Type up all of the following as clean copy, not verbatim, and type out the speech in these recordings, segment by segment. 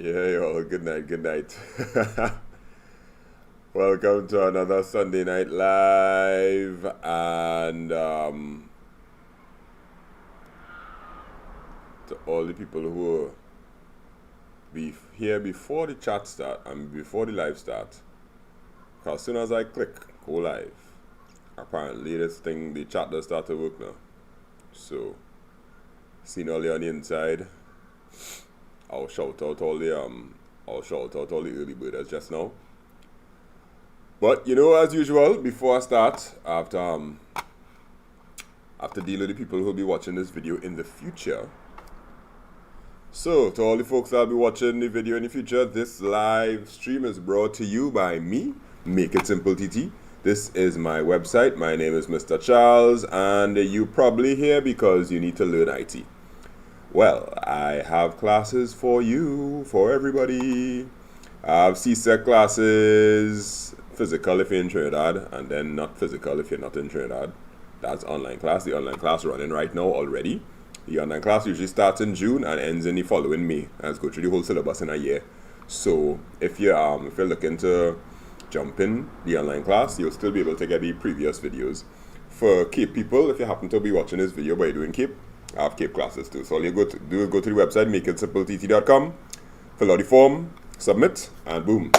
Yeah, yo, good night, good night. Welcome to another Sunday Night Live, and to all the people who will be here before the chat start and before the live start. Because as soon as I click go live, apparently this thing, the chat does start to work now. So, seen all the on the inside. I'll shout out all the early birders just now. But you know, as usual, before I start, I have to deal with the people who will be watching this video in the future. So, to all the folks that will be watching the video in the future, this live stream is brought to you by me, makeITsimpleTT. This is my website. My name is Mr. Charles, and you probably here because you need to learn IT. Well, I have classes for you, for everybody. I have Csec classes, physical if you're in Trinidad, and then not physical if you're not in Trinidad. That's online class. The online class running right now already. The online class usually starts in June and ends in the following May. Let's go through the whole syllabus in a year. So if you're looking to jump in the online class, you'll still be able to get the previous videos. For Cape people, if you happen to be watching this video by doing Cape, I have Cape classes too. So all you do is go to the website, makeITsimpleTT.com, fill out the form, submit, and boom,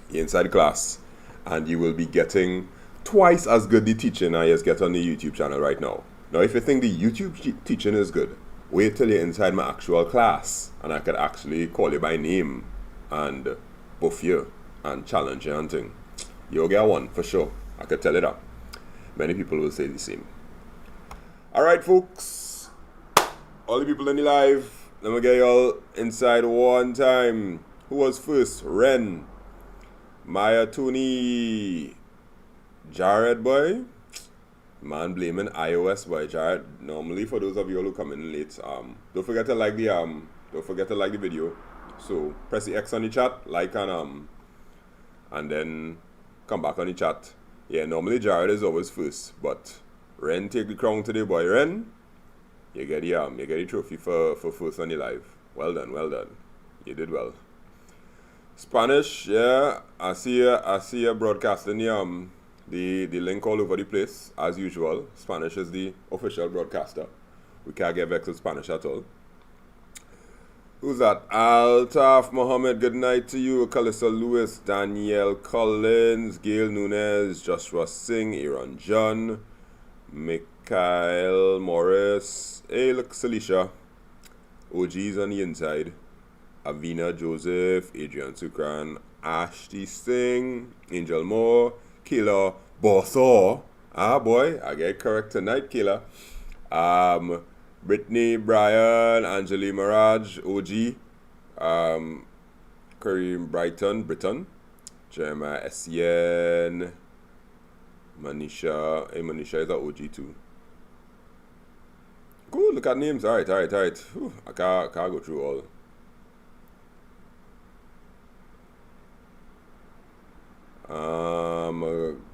you're inside the class. And you will be getting twice as good the teaching I just get on the YouTube channel right now. Now, if you think the YouTube teaching is good, wait till you're inside my actual class, and I could actually call you by name and buff you and challenge you and thing. You'll get one for sure. I could tell you that. Many people will say the same. Alright, folks. All the people in the live, let me get y'all inside one time. Who was first? Ren, Maya, Tony, Jared, boy. Man blaming iOS, boy. Jared. Normally, for those of you who come in late, don't forget to like the video. So press the X on the chat, like and then come back on the chat. Yeah, normally Jared is always first, but Ren take the crown today, boy. Ren. You get the trophy for first on the live. Well done, well done. You did well. Spanish, yeah. I see you broadcasting the link all over the place as usual. Spanish is the official broadcaster. We can't get vexed with Spanish at all. Who's that? Altaf Mohammed, good night to you. Calissa Lewis, Danielle Collins, Gail Nunez, Joshua Singh, Aaron John, Kyle Morris, hey look, Celicia, OG's on the inside, Avina Joseph, Adrian Sukran, Ashley Singh, Angel Moore, Kayla Bosso, boy, I get correct tonight, Kayla, Brittany, Brian, Angeli Mirage, OG, Kareem Britton, Jeremiah Essien, Manisha, hey Manisha is a OG too. Cool, look at names. Alright. Whew, I can't go through all.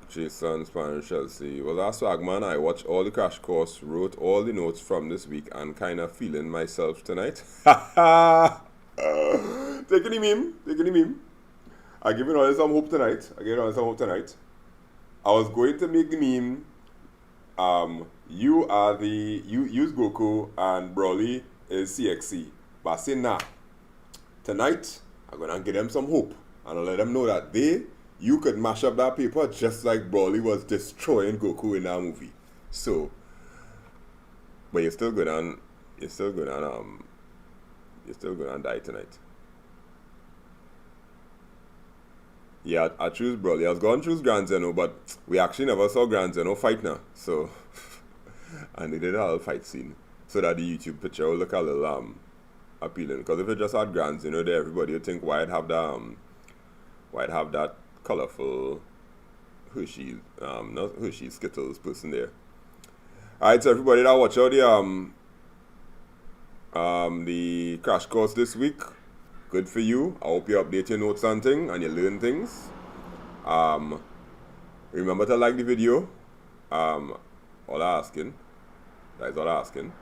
Jason, Spanish, Chelsea. Well, that's Swagman. I watched all the crash course, wrote all the notes from this week, and kind of feeling myself tonight. Taking the meme. I give it all some hope tonight. I was going to make the meme. You use Goku and Broly is CXC. But I say nah. Tonight, I'm gonna give them some hope. And I'll let them know that you could mash up that paper just like Broly was destroying Goku in that movie. So, but you're still gonna die tonight. Yeah, I choose Broly. I was going to choose Grand Zeno, but we actually never saw Grand Zeno fight now. So, and they did a little fight scene so that the YouTube picture will look a little appealing. Because if it just had Grand Zeno there, everybody would think why I'd have that colorful Hershey, not Hershey, Skittles person there. Alright, so everybody that watch out the crash course this week. Good for you. I hope you update your notes and things and you learn things. Remember to like the video. All I'm asking. That is all I'm asking.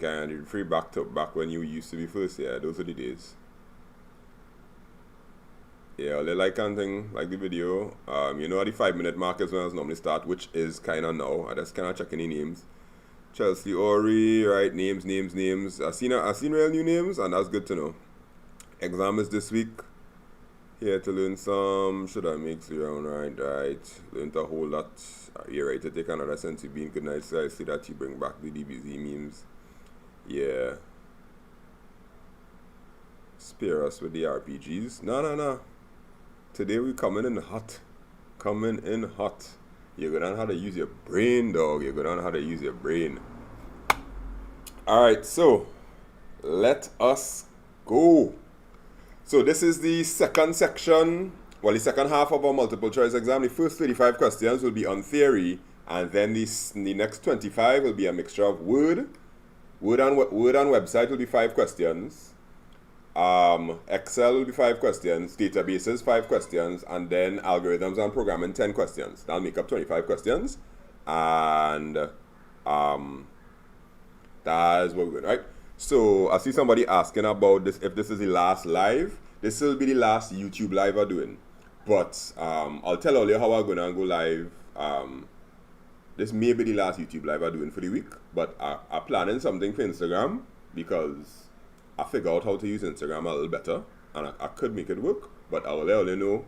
kind of free back when you used to be first. Yeah, those are the days. Yeah, all the like and thing, like the video. You know, at the 5-minute mark is when I normally start, which is kind of now. I just kind of check any names. Chelsea Ori, right? Names. I seen real new names, and that's good to know. Exam is this week. Here to learn some. Should I make 0 right? Learned a whole lot. You're right to take another sense of being good night. So I see that you bring back the DBZ memes. Yeah. Spare us with the RPGs. No. Today we coming in hot. You're gonna learn how to use your brain, dog. You're gonna learn how to use your brain. Alright, so let us go. So this is the second section, well, the second half of our multiple choice exam. The first 35 questions will be on theory, and then the next 25 will be a mixture of Word and website will be 5 questions. Excel will be 5 questions, databases 5 questions, and then algorithms and programming 10 questions. That'll make up 25 questions, and that's what we're doing, right? So I see somebody asking about this, if this is the last live. This will be the last YouTube live I'm doing, but I'll tell all you how I'm gonna go live. This may be the last YouTube live I'm doing for the week, but I'm planning something for Instagram because I figured out how to use Instagram a little better, and I could make it work, but I'll let you know.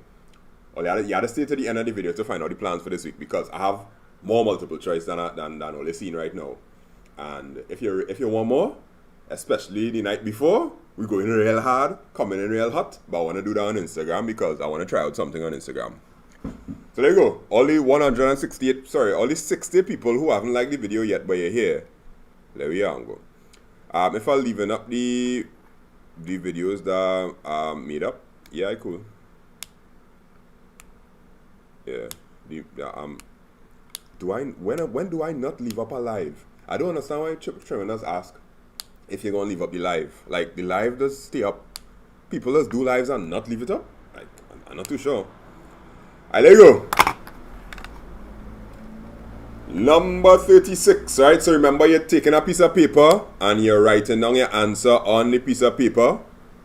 You have to stay to the end of the video to find out the plans for this week, because I have more multiple choice than all you're seeing right now. And if you want more, especially the night before, we go in real hard, coming in real hot, but I want to do that on Instagram because I want to try out something on Instagram. So there you go. Only 60 people who haven't liked the video yet, but you're here. There we are. Go. If I'm leaving up the videos that are made up, yeah, cool. Yeah. When do I not leave up a live? I don't understand why Tremendous ask if you're gonna leave up the live. Like, the live does stay up. People just do lives and not leave it up. Like, I'm not too sure. Alright, there you go. Number 36, right? So remember, you're taking a piece of paper and you're writing down your answer on the piece of paper,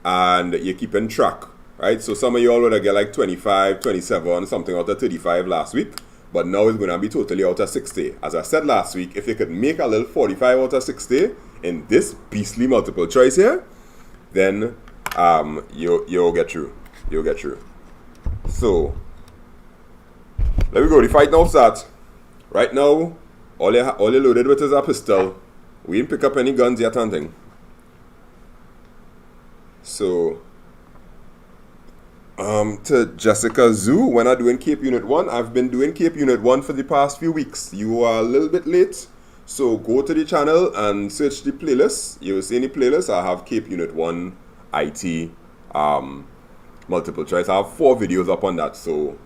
and you're keeping track, right? So some of you all would have get like 25, 27, something out of 35 last week, but now it's going to be totally out of 60. As I said last week, if you could make a little 45 out of 60 in this beastly multiple choice here, then you'll get through. You'll get through. So there we go. The fight now starts. Right now, all you loaded with is a pistol. We didn't pick up any guns yet, anything. So, to Jessica Zoo, when I'm doing Cape Unit 1, I've been doing Cape Unit 1 for the past few weeks. You are a little bit late, so go to the channel and search the playlist. You will see in the playlist, I have Cape Unit 1, IT, multiple choice. I have 4 videos up on that, so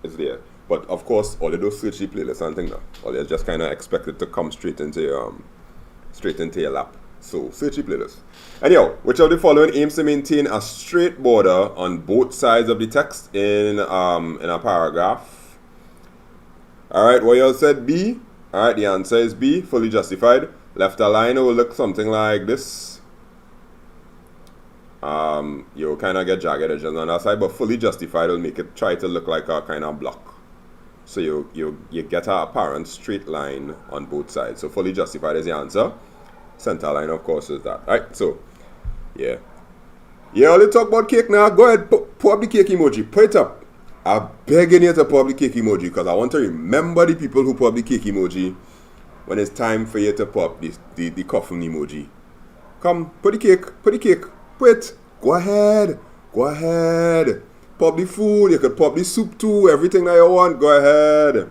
it's there. But of course, all of those search the playlists and things now. All you just kind of expect it to come straight into your lap. So search the playlist. Anyhow, which of the following aims to maintain a straight border on both sides of the text in a paragraph? All right, what y'all said B. All right, the answer is B. Fully justified. Left align will look something like this. You'll kind of get jagged edges on that side, but fully justified will make it try to look like a kind of block. So you get an apparent straight line on both sides. So fully justified is the answer. Center line, of course, is that. Right? So, yeah. Yeah, only talk about cake now. Go ahead, put up the cake emoji. Put it up. I'm begging you to put up the cake emoji because I want to remember the people who put up the cake emoji when it's time for you to put up the coffin emoji. Come, put the cake. Put it. Go ahead. Pop the food, you could pop the soup too, everything that you want, go ahead.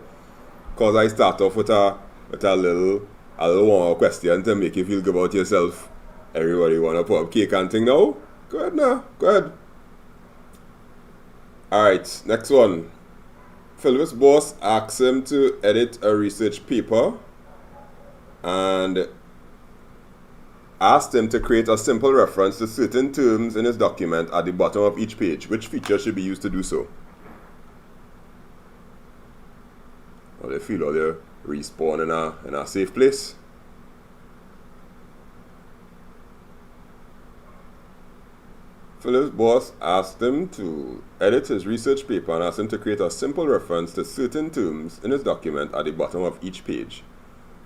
Cause I start off with a little warm question to make you feel good about yourself. Everybody wanna pop cake and thing now? Go ahead now, go ahead. Alright, next one. Philip's boss asks him to edit a research paper and asked him to create a simple reference to certain terms in his document at the bottom of each page. Which feature should be used to do so? Well, they feel all they respawn in a safe place. Philip's boss asked him to edit his research paper and asked him to create a simple reference to certain terms in his document at the bottom of each page.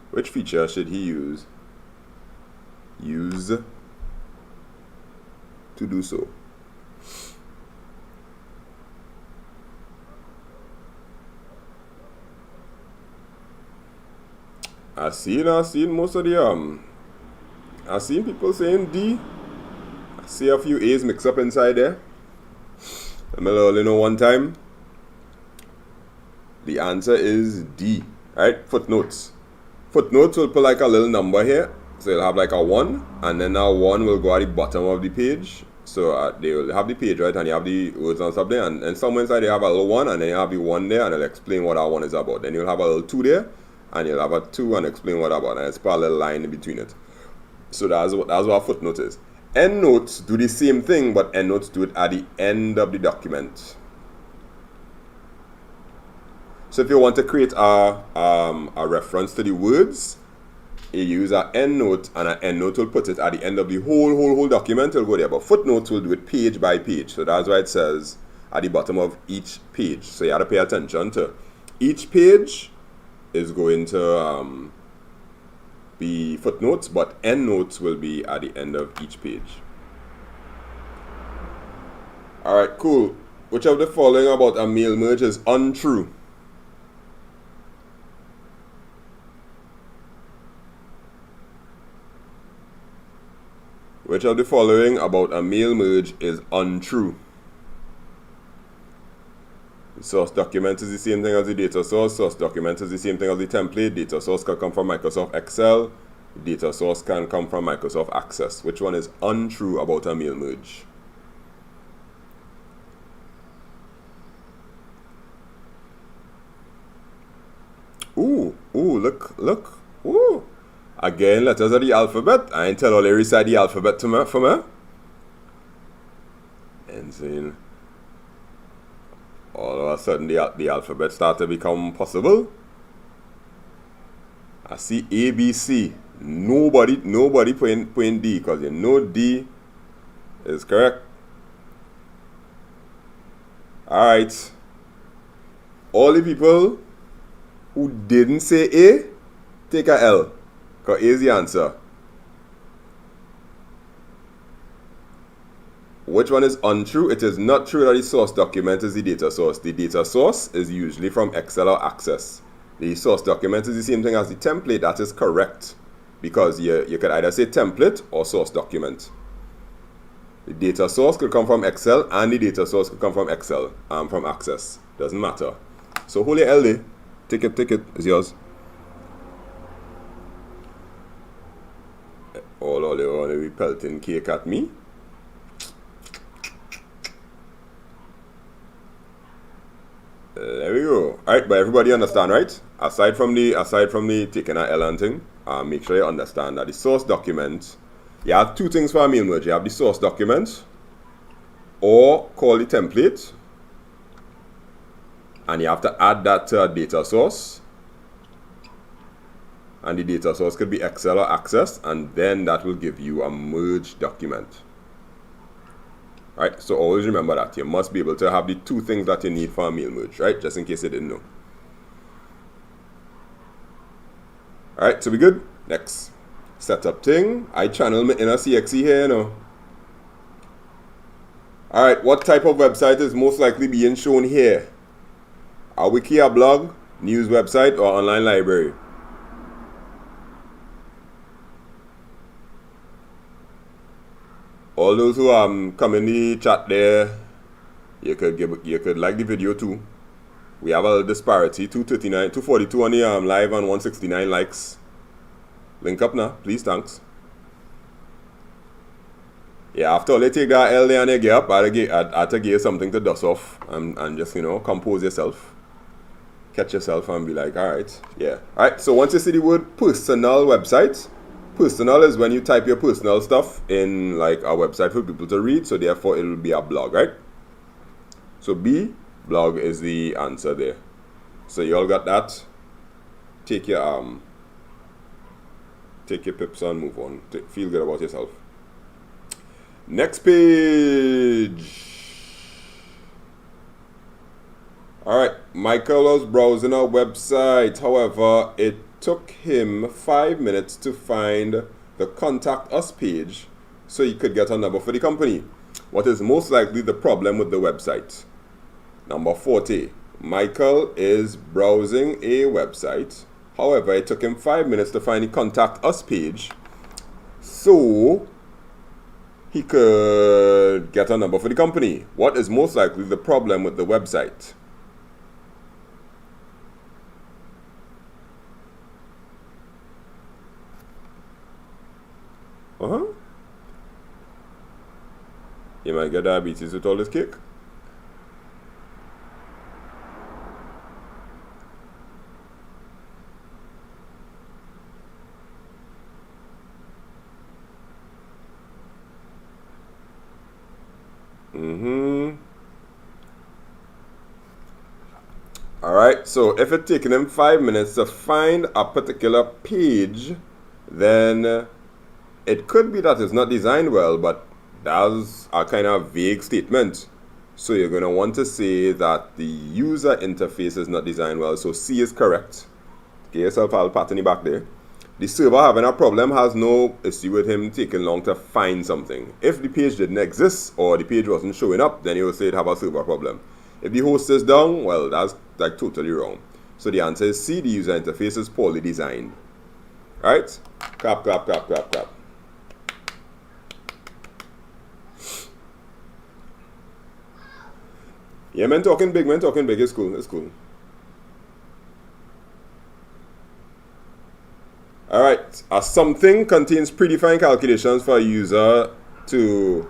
Which feature should he use to do so? I've seen most of the I've seen people saying D. I see a few A's mixed up inside there. Let me only know one time. The answer is D. Right? Footnotes. Footnotes will put like a little number here. So you'll have like a 1, and then that 1 will go at the bottom of the page. So they will have the page, right, and you have the words and stuff there, and somewhere inside you have a little 1, and then you have the 1 there, and it'll explain what that 1 is about. Then you'll have a little 2 there, and you'll have a 2 and explain what about, and it's put a little line in between it. So that's what a footnote is. Endnotes do the same thing, but endnotes do it at the end of the document. So if you want to create a reference to the words, you use an endnote, and an endnote will put it at the end of the whole document. It'll go there. But footnotes will do it page by page. So that's why it says at the bottom of each page. So you have to pay attention to each page is going to be footnotes, but endnotes will be at the end of each page. Alright, cool. Which of the following about a mail merge is untrue? Which of the following about a mail merge is untrue? The source document is the same thing as the data source. Source document is the same thing as the template. Data source can come from Microsoft Excel. Data source can come from Microsoft Access. Which one is untrue about a mail merge? Ooh, look. Ooh. Again, letters of the alphabet. I ain't tell all every side the alphabet for me. Insane. All of a sudden, the alphabet start to become possible. I see A, B, C. Nobody putting D, because you know D is correct. Alright. All the people who didn't say A, take a L. Because A is the answer. Which one is untrue? It is not true that the source document is the data source. The data source is usually from Excel or Access. The source document is the same thing as the template. That is correct. Because you could either say template or source document. The data source could come from Excel, and the data source could come from from Access. Doesn't matter. So hold your L there. Take it. It's yours. All they want to be pelting cake at me. There we go. Alright, but everybody understand, right? Aside from the taking an L and thing, make sure you understand that the source document, you have two things for a mail merge. You have the source document, or call the template, and you have to add that to a data source. And the data source could be Excel or Access, and then that will give you a merged document. Right, so always remember that. You must be able to have the two things that you need for a mail merge, right? Just in case you didn't know. Alright, so we good? Next. Setup thing. I channel my inner CXE here, you know. Alright, what type of website is most likely being shown here? A wiki, a blog, news website, or online library? All those who come in the chat there, you could like the video too. We have a little disparity, 242 on the live and 169 likes. Link up now, please, thanks. Yeah, after all you take that L there and you get up, I have to give you something to dust off and just, you know, compose yourself. Catch yourself and be like, alright, yeah. Alright, so once you see the word personal website, personal is when you type your personal stuff in like a website for people to read, so therefore it will be a blog, right? So B, blog, is the answer there. So you all got that. Take your pips and move on. Feel good about yourself. Next page. Alright, Michael was browsing our website. However, it took him 5 minutes to find the Contact Us page so he could get a number for the company. What is most likely the problem with the website? Number 40. Michael is browsing a website. However, it took him 5 minutes to find the Contact Us page so he could get a number for the company. What is most likely the problem with the website? You might get diabetes with all this cake. Alright, so if it's taking him 5 minutes to find a particular page, then it could be that it's not designed well, but that's a kind of vague statement. So you're going to want to say that the user interface is not designed well. So C is correct. Get yourself a pat in the back there. The server having a problem has no issue with him taking long to find something. If the page didn't exist or the page wasn't showing up, then he will say it have a server problem. If the host is down, well, that's like totally wrong. So the answer is C, the user interface is poorly designed. Alright? Clap, clap, clap, clap, clap. Yeah, men talking big, it's cool, it's cool. Alright, something contains predefined calculations for a user to,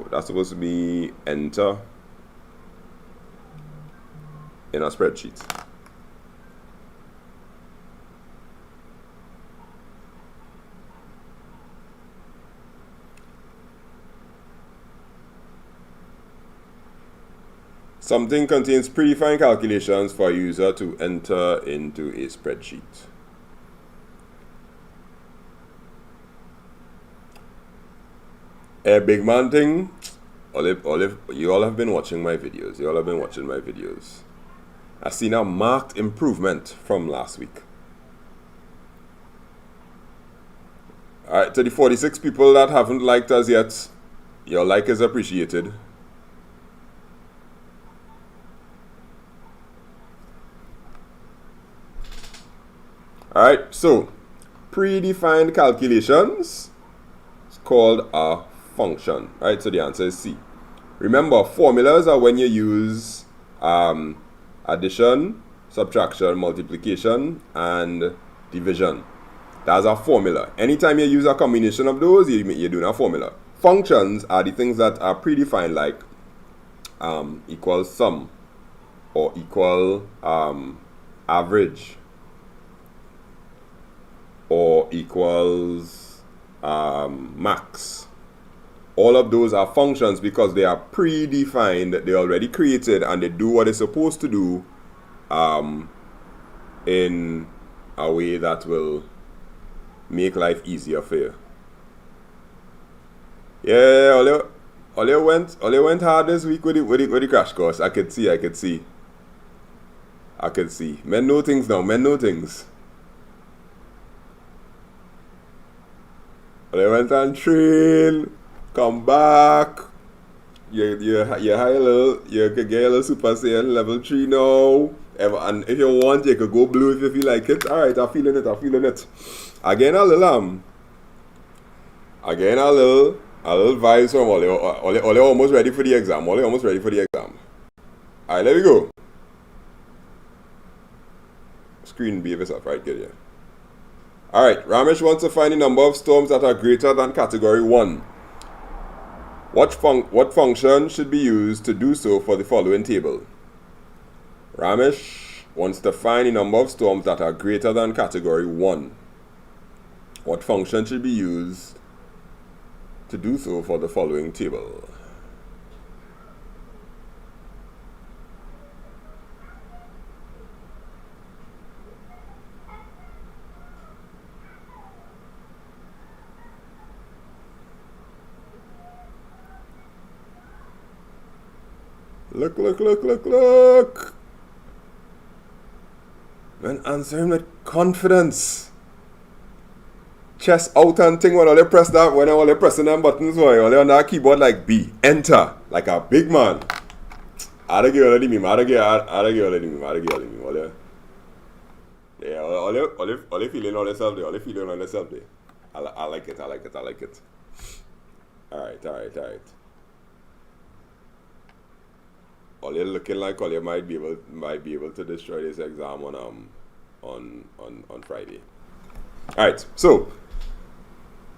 that's supposed to be enter in a spreadsheet. Something contains predefined calculations for a user to enter into a spreadsheet. A big man thing. Olive, you all have been watching my videos. You all have been watching my videos. I've seen a marked improvement from last week. Alright, to the 46 people that haven't liked us yet, your like is appreciated. Alright, so predefined calculations is called a function. Right, so the answer is C. Remember, formulas are when you use addition, subtraction, multiplication, and division. That's a formula. Anytime you use a combination of those, you're doing a formula. Functions are the things that are predefined, like equal sum or equal average or equals max. All of those are functions because they are predefined, they're already created, and they do what they're supposed to do in a way that will make life easier for you. Yeah, Ole went hard this week with the crash course. I could see. Men know things now, men know things. Ole went and train, come back. You high a little, you could get a little Super Saiyan level 3 now. And if you want, you could go blue if you feel like it. Alright, I'm feeling it. Again a little vibes from Ole almost ready for the exam. Alright, let me go. Screen behave yourself, right? Good, yeah. Alright, Ramesh wants to find the number of storms that are greater than category 1. What function should be used to do so for the following table? Ramesh wants to find the number of storms that are greater than category 1. What function should be used to do so for the following table? Look. Man, answer him with confidence. Chest out and thing when all you press that, when all you pressing them buttons, all you on that keyboard like B, enter, like a big man. I don't get all of me. Yeah, all you feeling on yourself there. I like it. Alright. All you looking like all you might be able to destroy this exam on Friday. Alright, so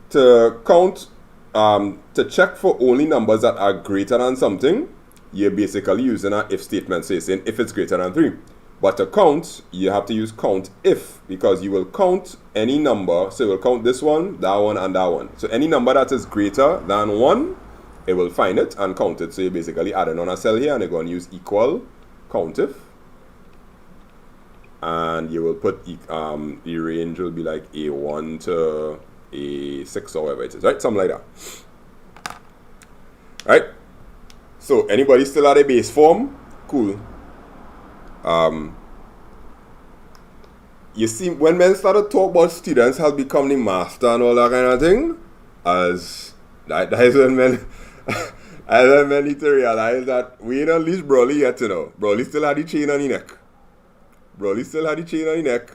to count to check for only numbers that are greater than something, you're basically using an if statement, so you're saying if it's greater than 3. But to count, you have to use count if, because you will count any number. So you will count this one, that one, and that one. So any number that is greater than 1, it will find it and count it. So you're basically adding on a cell here, and you're going to use equal count if. And you will put, the range will be like A1 to A6 or whatever it is, right? Something like that. Right? So anybody still at a base form? Cool. You see, when men started to talk about students have become the master and all that kind of thing, as that is when men as men need to realize that we ain't unleashed Broly yet, you know. Broly still had the chain on the neck.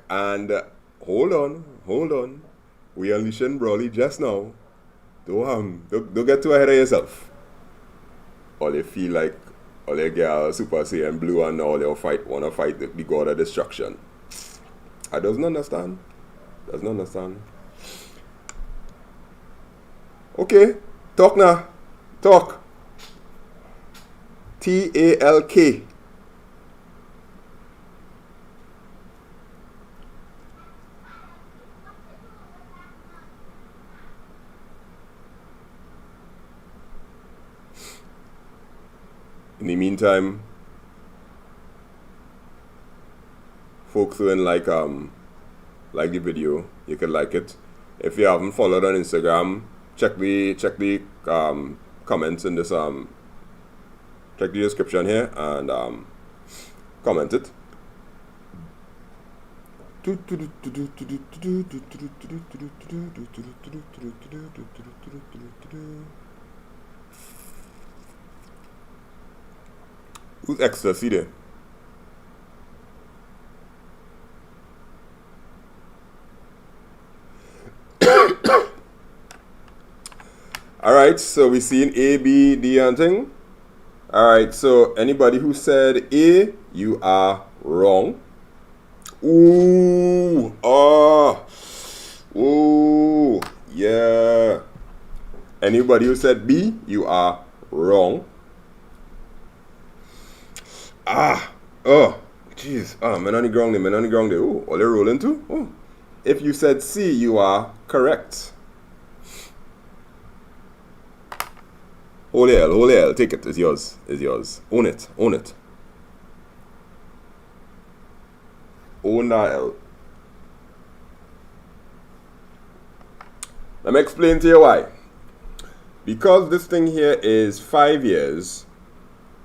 And hold on. We unleashing Broly just now. Don't get too ahead of yourself. All you feel like all you get Super Saiyan Blue and all you wanna fight the god of destruction. I doesn't understand. Okay, talk now. Talk. TALK. In the meantime, folks who like the video, you can like it. If you haven't followed on Instagram, check the comments in this check the description here and comment it. Who's ecstasy there? Alright, so we seen A, B, D and thing. Alright, so anybody who said A, you are wrong. Ooh, yeah. Anybody who said B, you are wrong. Jeez. Man on the ground there. Oh, all they're rolling too? Oh. If you said C, you are correct. Holy hell, take it. It's yours. Own it. Own that L. Let me explain to you why. Because this thing here is 5 years,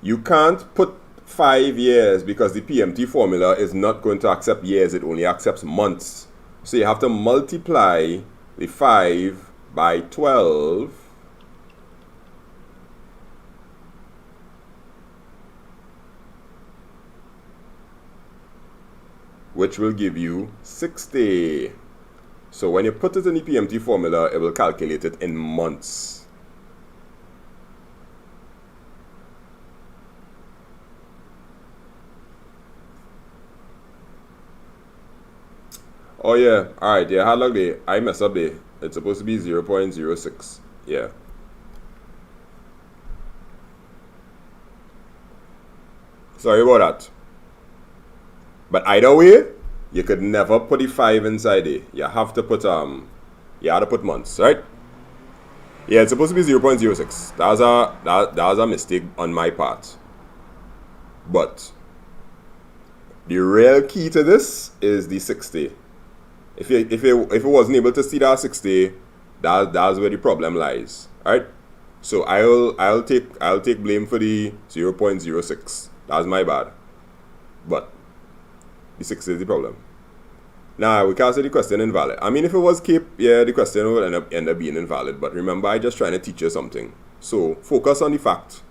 you can't put 5 years because the PMT formula is not going to accept years, it only accepts months. So you have to multiply the 5 by 12 which will give you 60. So when you put it in the PMT formula, it will calculate it in months. Oh yeah, alright, yeah, how long day? I mess up there. It's supposed to be 0.06. Yeah. Sorry about that. But either way, you could never put the 5 inside there. You have to put months, right? Yeah, it's supposed to be 0.06. That was a mistake on my part. But the real key to this is the 60. If you wasn't able to see that 60, that's where the problem lies, right? So I'll take blame for the 0.06. That's my bad. But the 6 is the problem. Now we can't say the question invalid. I mean, if it was keep, yeah, the question would end up being invalid. But remember, I just trying to teach you something. So focus on the fact.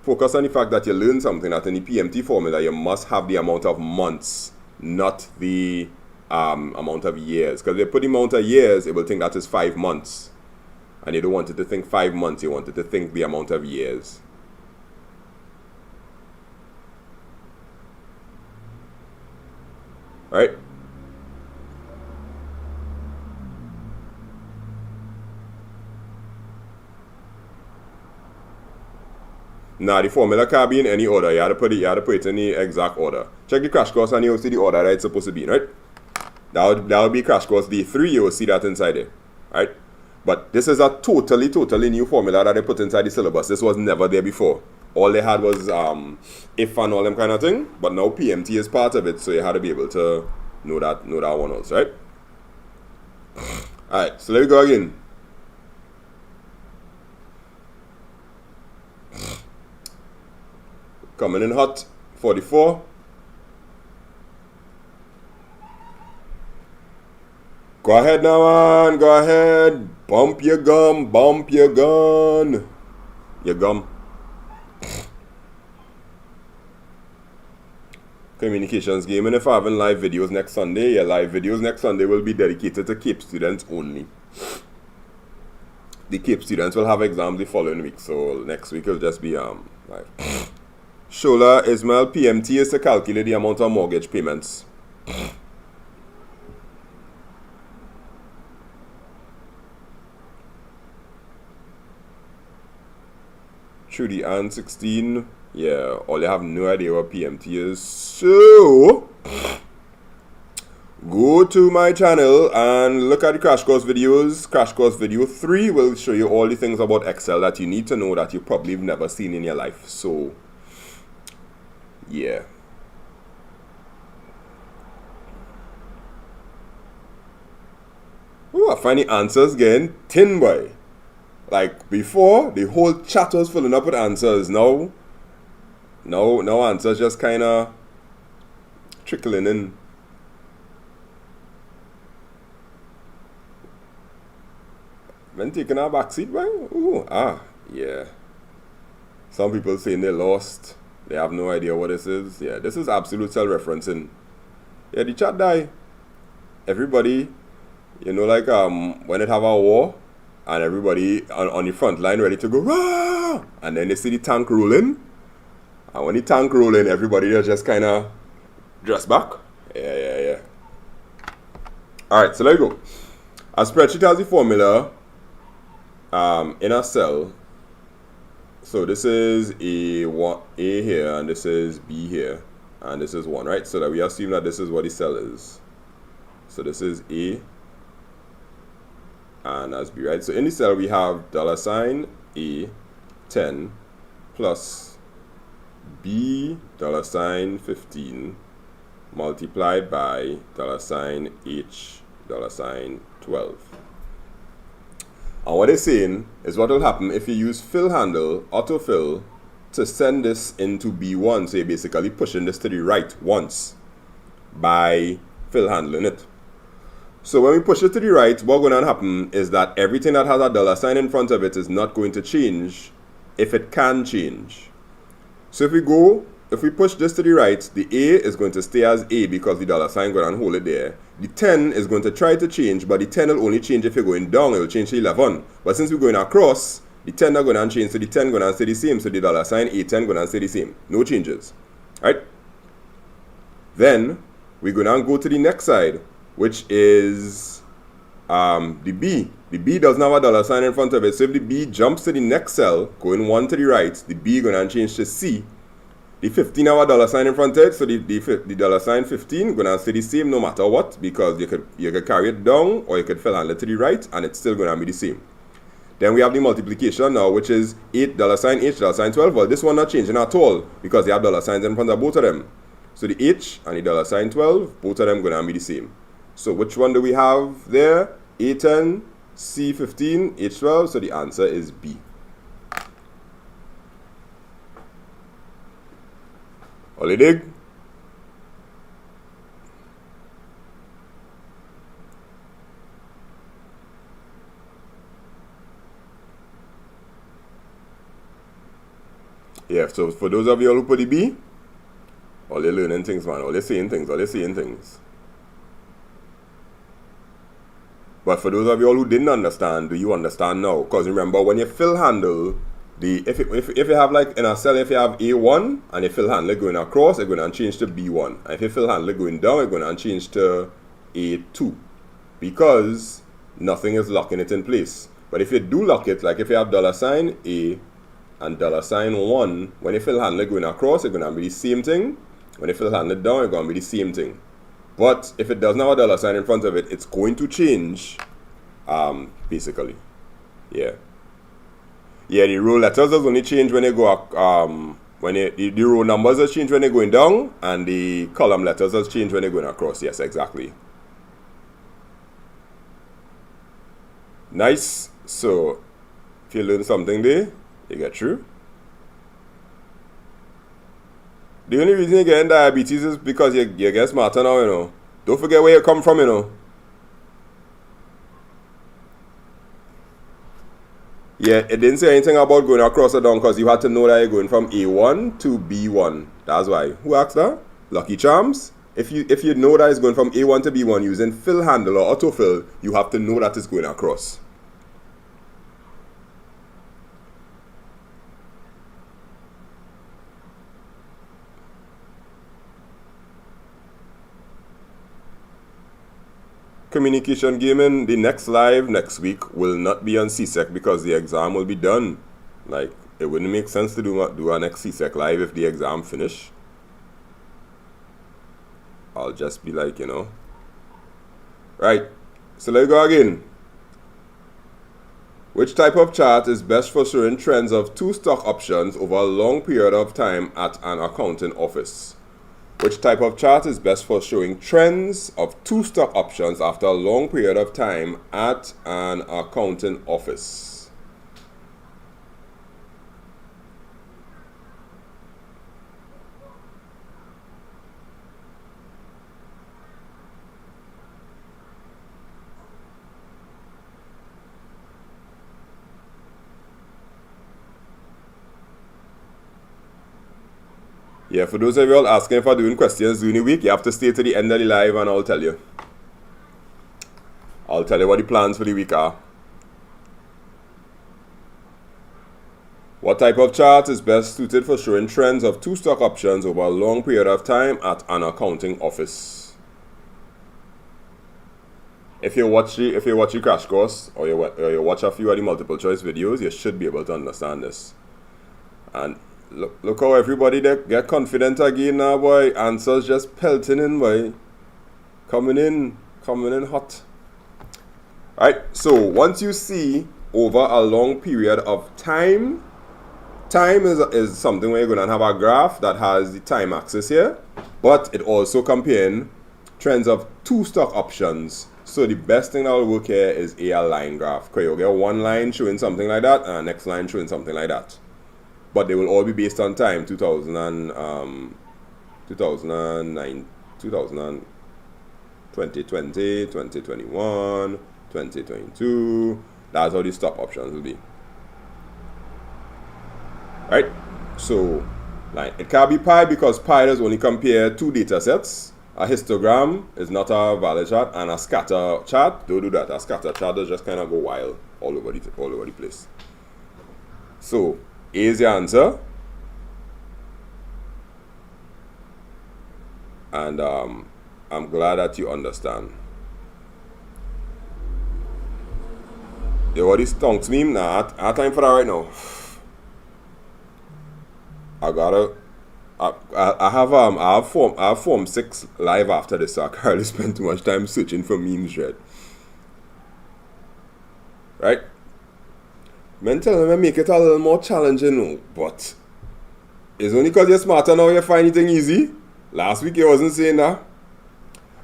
Focus on the fact that you learn something, that in the PMT formula you must have the amount of months, not the amount of years. Because if you put the amount of years, it will think that is 5 months. And you don't want it to think 5 months, you want it to think the amount of years. Right? Nah, the formula can't be in any order. You have to put it in the exact order. Check the crash course and you'll see the order that it's supposed to be in, right? That would be crash course day 3, you will see that inside there. Right? But this is a totally new formula that they put inside the syllabus. This was never there before. All they had was if and all them kind of thing. But now PMT is part of it, so you had to be able to know that one also, right? Alright, so let me go again. Coming in hot, 44. Go ahead now, man. Go ahead. Bump your gum. Bump your gun. Your gum. Communications game. And if I having live videos next Sunday, your live videos next Sunday will be dedicated to CAPE students only. The CAPE students will have exams the following week, so next week will just be live. Shola Ismail, PMT is to calculate the amount of mortgage payments. Trudy and 16, yeah, all you have no idea what PMT is. So go to my channel and look at the crash course videos. Crash course video 3 will show you all the things about Excel that you need to know that you probably have never seen in your life. So yeah. Oh, I find the answers getting thin, boy. Like before, the whole chat was filling up with answers. Now answers just kind of trickling in. Been taking a backseat, boy. Ooh, yeah. Some people saying they lost. They have no idea what this is. Yeah, this is absolute self-referencing. Yeah, the chat die. Everybody, you know, like when it have a war and everybody on the front line ready to go, rah! And then they see the tank rolling. And when the tank rolling, everybody just kind of dress back. Yeah. Alright, so there you go. A spreadsheet has the formula in a cell. So this is A here, and this is B here, and this is 1, right? So that we assume that this is what the cell is. So this is A, and that's B, right? So in the cell we have $A 10 plus B $15 multiplied by $H 12. And what they're saying is what will happen if you use fill handle, autofill, to send this into B1. So you're basically pushing this to the right once by fill handling it. So when we push it to the right, what's going to happen is that everything that has a $sign in front of it is not going to change if it can change. So if we push this to the right, the A is going to stay as A because the $sign going to hold it there. The 10 is going to try to change, but the 10 will only change if you're going down. It will change to 11. But since we're going across, the 10 are going to change, so the 10 going to stay the same. So the $sign A10 going to stay the same. No changes. Right? Then we're going to go to the next side, which is the B. The B doesn't have a $sign in front of it. So if the B jumps to the next cell, going 1 to the right, the B going to change to C. The 15 have a $sign in front of it, so the $sign 15 gonna stay the same no matter what, because you could carry it down or you could fill handle it to the right and it's still gonna be the same. Then we have the multiplication now, which is $H 12. Well, this one not changing at all because they have $signs in front of both of them. So the H and the $sign 12, both of them gonna be the same. So which one do we have there? A10, C15, H12, so the answer is B. All you dig? Yeah, so for those of you who put the B, all you're learning things, man. All you're seeing things. All you're seeing things. But for those of you all who didn't understand, do you understand now? Because remember, when you fill handle, if you have like in a cell, if you have A1 and you fill handle going across, it's going to change to B1. And if you fill handle going down, it's going to change to A2. Because nothing is locking it in place. But if you do lock it, like if you have $sign A and $1, when you fill handle going across, it's going to be the same thing. When you fill handle down, it's going to be the same thing. But if it doesn't have a $sign in front of it, it's going to change, basically. Yeah. Yeah, the row letters does only change when they go the row numbers does change when they're going down, and the column letters does change when they're going across. Yes, exactly. Nice. So if you learn something there, you get through. The only reason you're getting diabetes is because you get smarter now, you know. Don't forget where you come from, you know. Yeah, it didn't say anything about going across or down because you had to know that you're going from A1 to B1. That's why. Who asked that? Lucky Charms? If you know that it's going from A1 to B1 using fill handle or autofill, you have to know that it's going across. Communication gaming, the next live next week will not be on Csec because the exam will be done. Like, it wouldn't make sense to do our next Csec live if the exam finish. I'll just be like, you know. Right, so let's go again. Which type of chart is best for showing trends of two stock options over a long period of time at an accounting office? Which type of chart is best for showing trends of two stock options after a long period of time at an accounting office? Yeah, for those of you all asking for doing questions during the week, you have to stay to the end of the live and I'll tell you. I'll tell you what the plans for the week are. What type of chart is best suited for showing trends of two stock options over a long period of time at an accounting office? If you watch the crash course or you watch a few of the multiple choice videos, you should be able to understand this. And look how everybody get confident again now, boy. Answers just pelting in, boy. Coming in hot. Right, so once you see over a long period of time is something where you're going to have a graph that has the time axis here, but it also comparing trends of two stock options. So the best thing that will work here is a line graph. Okay, you'll get one line showing something like that and the next line showing something like that. But they will all be based on time, 2009, 2020, 2021, 2022. That's how the stock options will be. Right? So, like, it can't be pi because pi does only compare two data sets. A histogram is not a valid chart, and a scatter chart, don't do that. A scatter chart does just kind of go wild all over the place. So, A is the answer. And I'm glad that you understand. You know what this stonks meme? Nah, I have time for that right now. I have form 6 live after this, so I can't really spend too much time searching for memes yet. Right? Mental, I make it a little more challenging, but it's only because you're smarter now you find anything easy. Last week you wasn't saying that.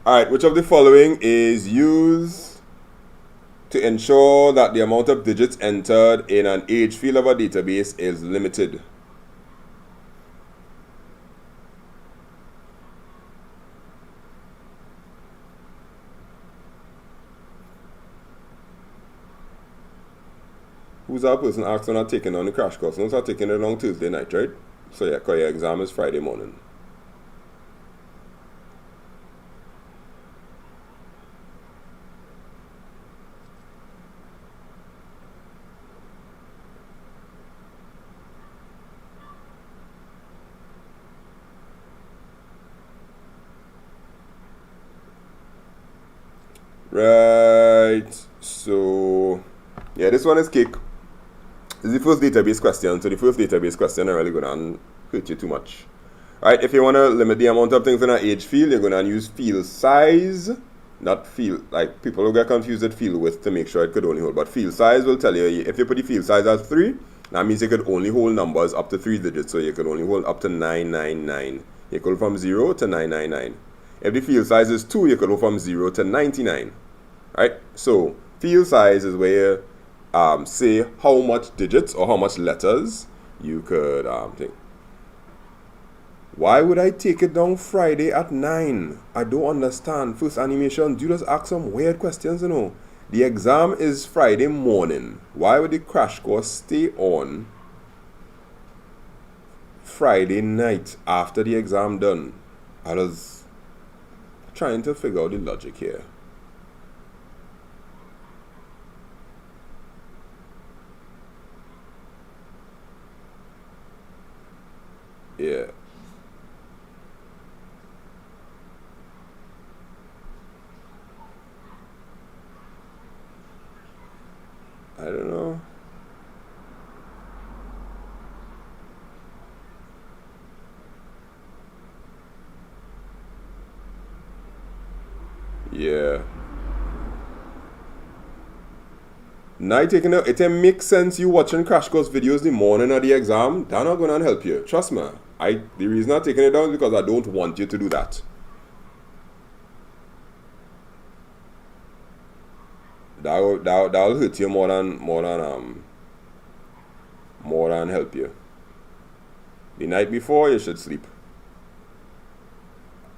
Alright, which of the following is used to ensure that the amount of digits entered in an age field of a database is limited? who's that person asked on not taking on the crash course? No, start taking it on Tuesday night, right? So yeah, because your exam is Friday morning. Right, so yeah, this one is cake. This is the first database question, so the first database question are really going to hurt you too much. Alright, if you want to limit the amount of things in an age field, you're going to use field size, not field, like people will get confused with field width to make sure it could only hold, but field size will tell you, if you put the field size as 3, that means you could only hold numbers up to 3 digits, so you could only hold up to 999, equal from 0 to 999. If the field size is 2, you could go from 0 to 99. Right, so field size is where you say how much digits or how much letters you could think. Why would I take it down Friday at 9? I don't understand. First animation, you just ask some weird questions, you know. The exam is Friday morning. Why would the crash course stay on Friday night after the exam done? I was trying to figure out the logic here. Yeah. I don't know. Yeah. Now taking it makes sense you watching crash course videos the morning of the exam. They're not gonna help you. Trust me. The reason I'm taking it down is because I don't want you to do that. That'll hurt you more than help you. The night before you should sleep.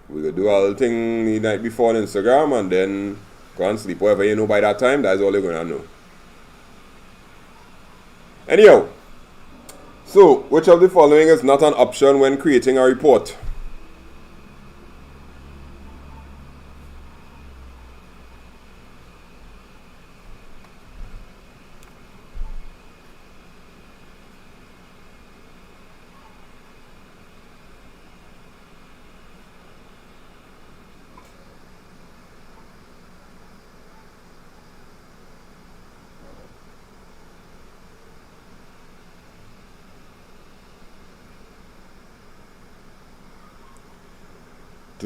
We could do all thing the night before on Instagram and then go and sleep. Whatever you know by that time, that's all you're gonna know. Anyhow, so which of the following is not an option when creating a report?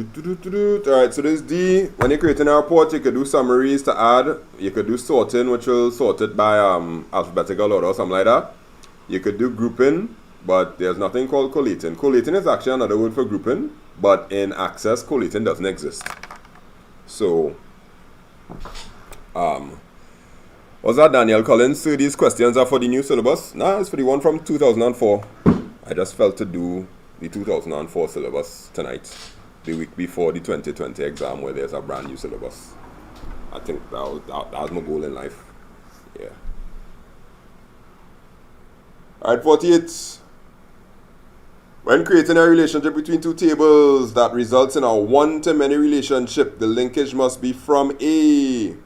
Alright, so this D, when you're creating a report, you could do summaries to add. You could do sorting, which will sort it by alphabetical order or something like that. You could do grouping, but there's nothing called collating. Collating is actually another word for grouping, but in Access, collating doesn't exist. So, what's that, Daniel Collins? So these questions are for the new syllabus? Nah, it's for the one from 2004. I just felt to do the 2004 syllabus tonight, the week before the 2020 exam, where there's a brand new syllabus. I think that was my goal in life. Yeah. Alright, 48. When creating a relationship between two tables that results in a one-to-many relationship, the linkage must be from A.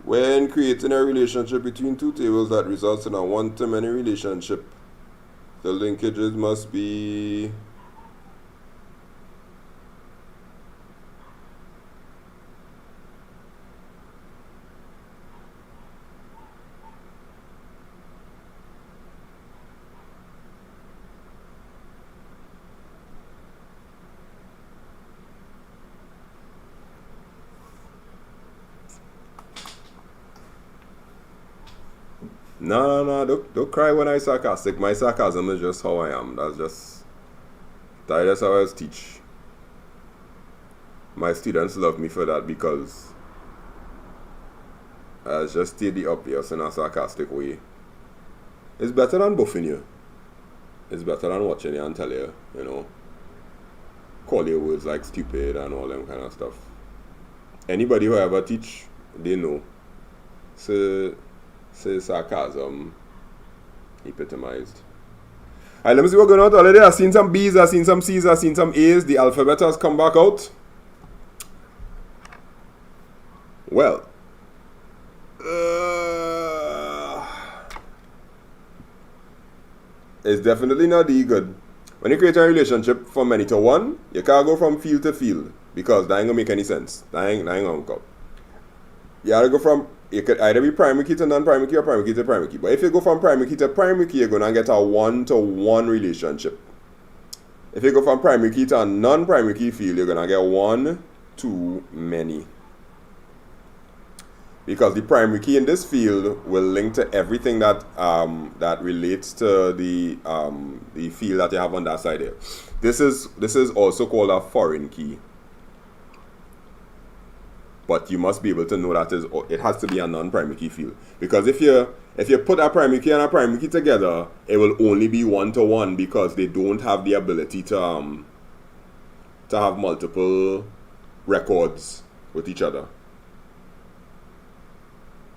When creating a relationship between two tables that results in a one-to-many relationship, the linkages must be No, don't cry when I'm sarcastic. My sarcasm is just how I am. That's how I always teach. My students love me for that because I just state the obvious in a sarcastic way. It's better than buffing you. It's better than watching you and tell you, you know, call your words like stupid and all them kind of stuff. Anybody who ever teach, they know. Say sarcasm epitomized. Alright, let me see what's going on already. I've seen some B's, I've seen some C's, I've seen some A's. The alphabet has come back out. Well, it's definitely not the good. When you create a relationship from many to one, you can't go from field to field because that ain't gonna make any sense. That ain't gonna go. You gotta go from, it could either be primary key to non-primary key or primary key to primary key. But if you go from primary key to primary key, you're gonna get a one-to-one relationship. If you go from primary key to a non-primary key field, you're gonna get one too many. Because the primary key in this field will link to everything that that relates to the field that you have on that side here. This is also called a foreign key. But you must be able to know that it has to be a non-primary key field. Because if you put a primary key and a primary key together, it will only be one-to-one because they don't have the ability to have multiple records with each other.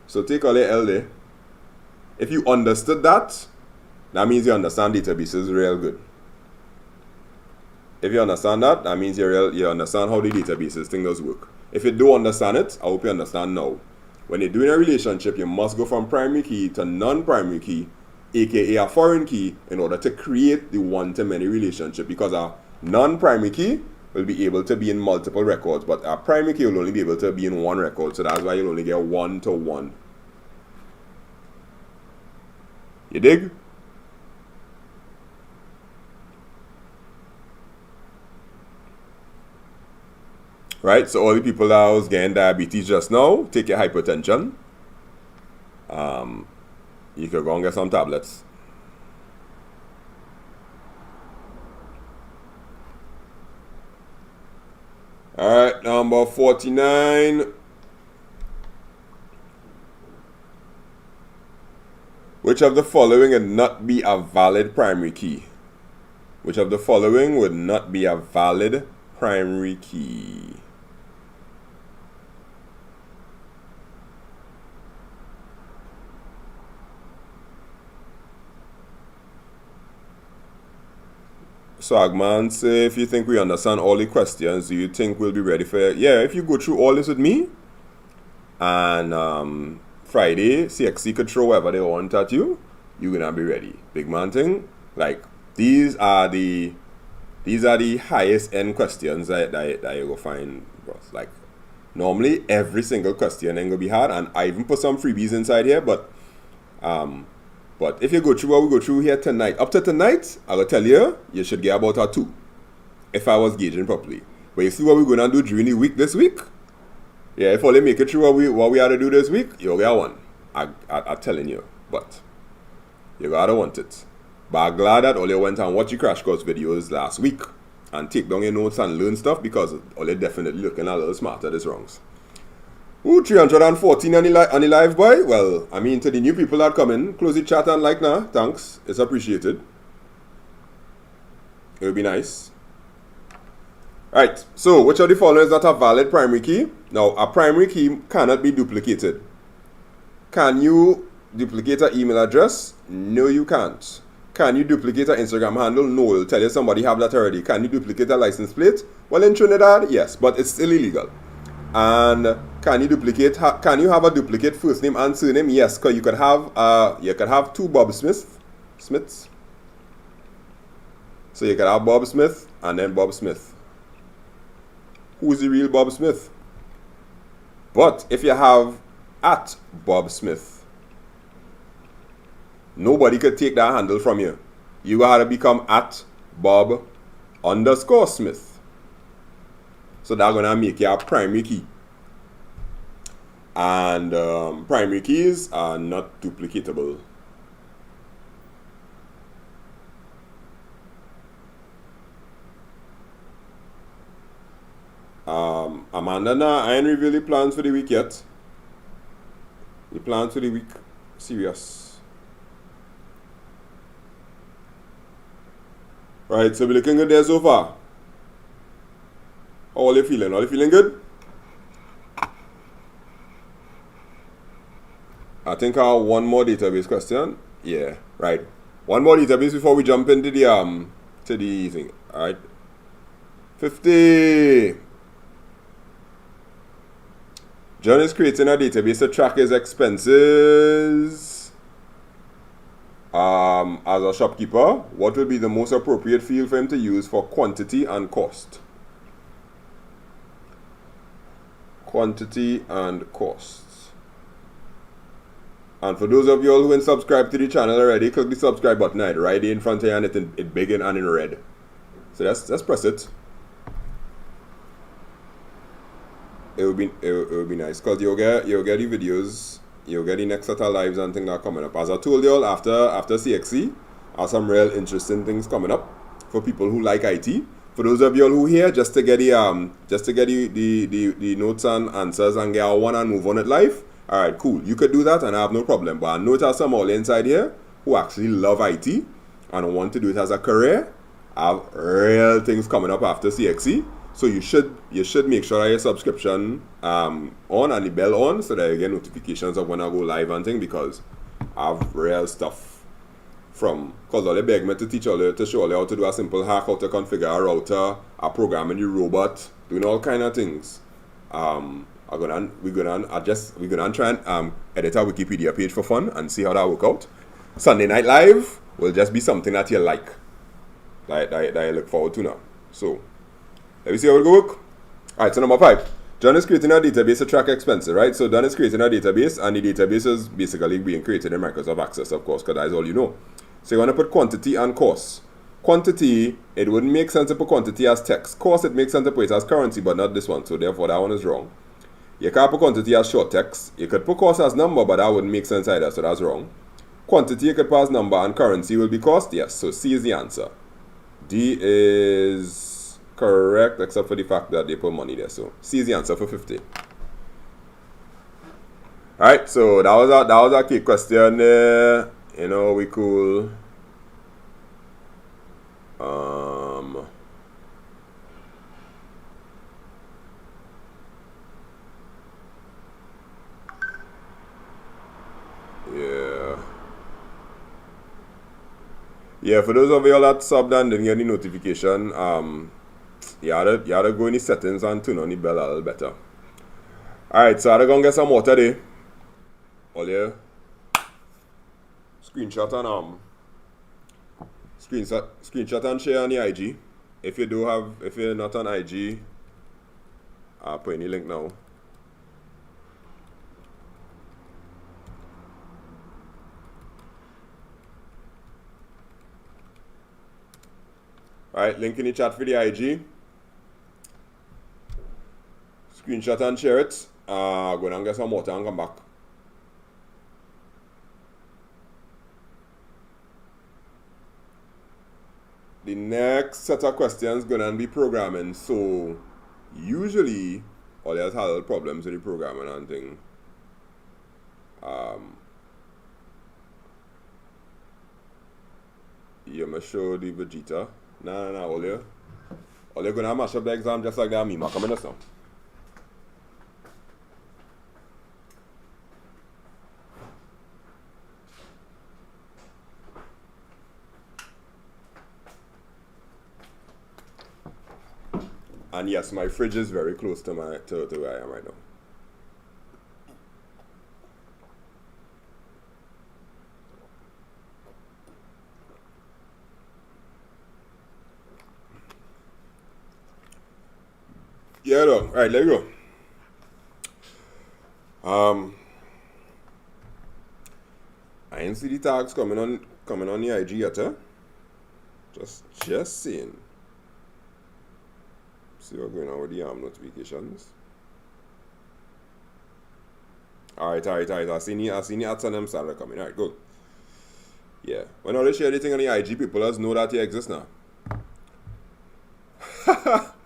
So take all the L there. If you understood that, that means you understand databases real good. If you understand that, that means you understand how the databases thing does work. If you don't understand it, I hope you understand now. When you're doing a relationship, you must go from primary key to non-primary key, aka a foreign key, in order to create the one-to-many relationship. Because a non-primary key will be able to be in multiple records, but a primary key will only be able to be in one record. So that's why you'll only get one-to-one. You dig? Right, so all the people that was getting diabetes just now, take your hypertension. You could go and get some tablets. Alright, number 49. Which of the following would not be a valid primary key? Which of the following would not be a valid primary key? So Agman say, if you think we understand all the questions, do you think we'll be ready for it? Yeah, if you go through all this with me, and Friday, CXC could throw whatever they want at you, you're gonna be ready. Big man thing, like these are the highest end questions that you go find, bros. Like normally every single question ain't gonna be hard, and I even put some freebies inside here, but if you go through what we go through here tonight, up to tonight, I will tell you, you should get about a 2, if I was gauging properly. But you see what we're gonna do during the week this week? Yeah, if only make it through what we had to do this week, you'll get one. I'm telling you. But you gotta want it. But I'm glad that Ole went and watched your crash course videos last week and take down your notes and learn stuff, because Ole definitely looking a little smarter this wrongs. Ooh, 314 on the live, boy. Well, I mean, to the new people that come in, close the chat and like now. Thanks. It's appreciated. It would be nice. Right, so which of the following is not a valid primary key? Now, a primary key cannot be duplicated. Can you duplicate an email address? No, you can't. Can you duplicate an Instagram handle? No, it'll tell you somebody have that already. Can you duplicate a license plate? Well, in Trinidad, yes, but it's still illegal. And can you duplicate? Can you have a duplicate first name and surname? Yes, because you could have two Bob Smiths. So you could have Bob Smith and then Bob Smith. Who's the real Bob Smith? But if you have at Bob Smith, nobody could take that handle from you. You gotta become at Bob _Smith. So that's gonna make you a primary key. And primary keys are not duplicatable. Amanda, nah, I ain't revealed the plans for the week yet. The plans for the week, serious. Right, so we're looking good there so far. How are you feeling? Are you feeling good? I think I have one more database question. Yeah, right. One more database before we jump into the thing. Alright. 50. John is creating a database to track his expenses as a shopkeeper. What will be the most appropriate field for him to use for quantity and cost? Quantity and costs. And for those of you all who ain't subscribed to the channel already, click the subscribe button right in front of you and it big and in red. So let's press it. It would be nice because you'll get the videos, you'll get the next set of lives and things that are coming up. As I told you all, after CXC, are some real interesting things coming up for people who like IT. For those of you all who here just to get the notes and answers and get our one and move on it live. Alright, cool. You could do that and I have no problem. But I know there's some all inside here who actually love IT and want to do it as a career. I have real things coming up after CXC. So you should make sure that your subscription on and the bell on so that you get notifications of when I go live and things, because I have real stuff from, because all they beg me to teach all you, to show you how to do a simple hack, how to configure a router, a programming the robot, doing all kind of things. We're gonna try and edit our Wikipedia page for fun and see how that work out. Sunday Night Live will just be something that you like you look forward to now. So let me see how it will work. Alright, so number 5. John is creating a database to track expenses, right? So John is creating a database, and the database is basically being created in Microsoft Access, of course, because that is all you know. So you want to put quantity and cost. Quantity, it wouldn't make sense to put quantity as text. Cost, it makes sense to put it as currency, but not this one. So therefore, that one is wrong. You can't put quantity as short text. You could put cost as number, but that wouldn't make sense either, so that's wrong. Quantity, you could put as number, and currency will be cost. Yes, so C is the answer. D is correct, except for the fact that they put money there. So C is the answer for 50. Alright, so that was our key question there. You know, we cool. Yeah, for those of you all that subbed and didn't get any notification, you had to go in the settings and turn on the bell a little better. Alright, so I had to go and get some water there. All yeah. Screenshot and share on the IG. If you're not on IG, I'll put any link now. Alright, link in the chat for the IG. Screenshot and share it. Go and get some water and come back. The next set of questions gonna be programming. So usually all else had problems with the programming and thing. You must show the Vegeta. No, all you're gonna mash up the exam just like that meme. Come in this now. And yes, my fridge is very close to where I am right now. Yeah, though. All right, let me go. I ain't see the tags coming on the IG yet, huh? Just seeing. See what's going on with the notifications. Alright. I seen the ads on them started coming. Alright, good. Yeah. When all they share anything on the IG, people just know that he exists now.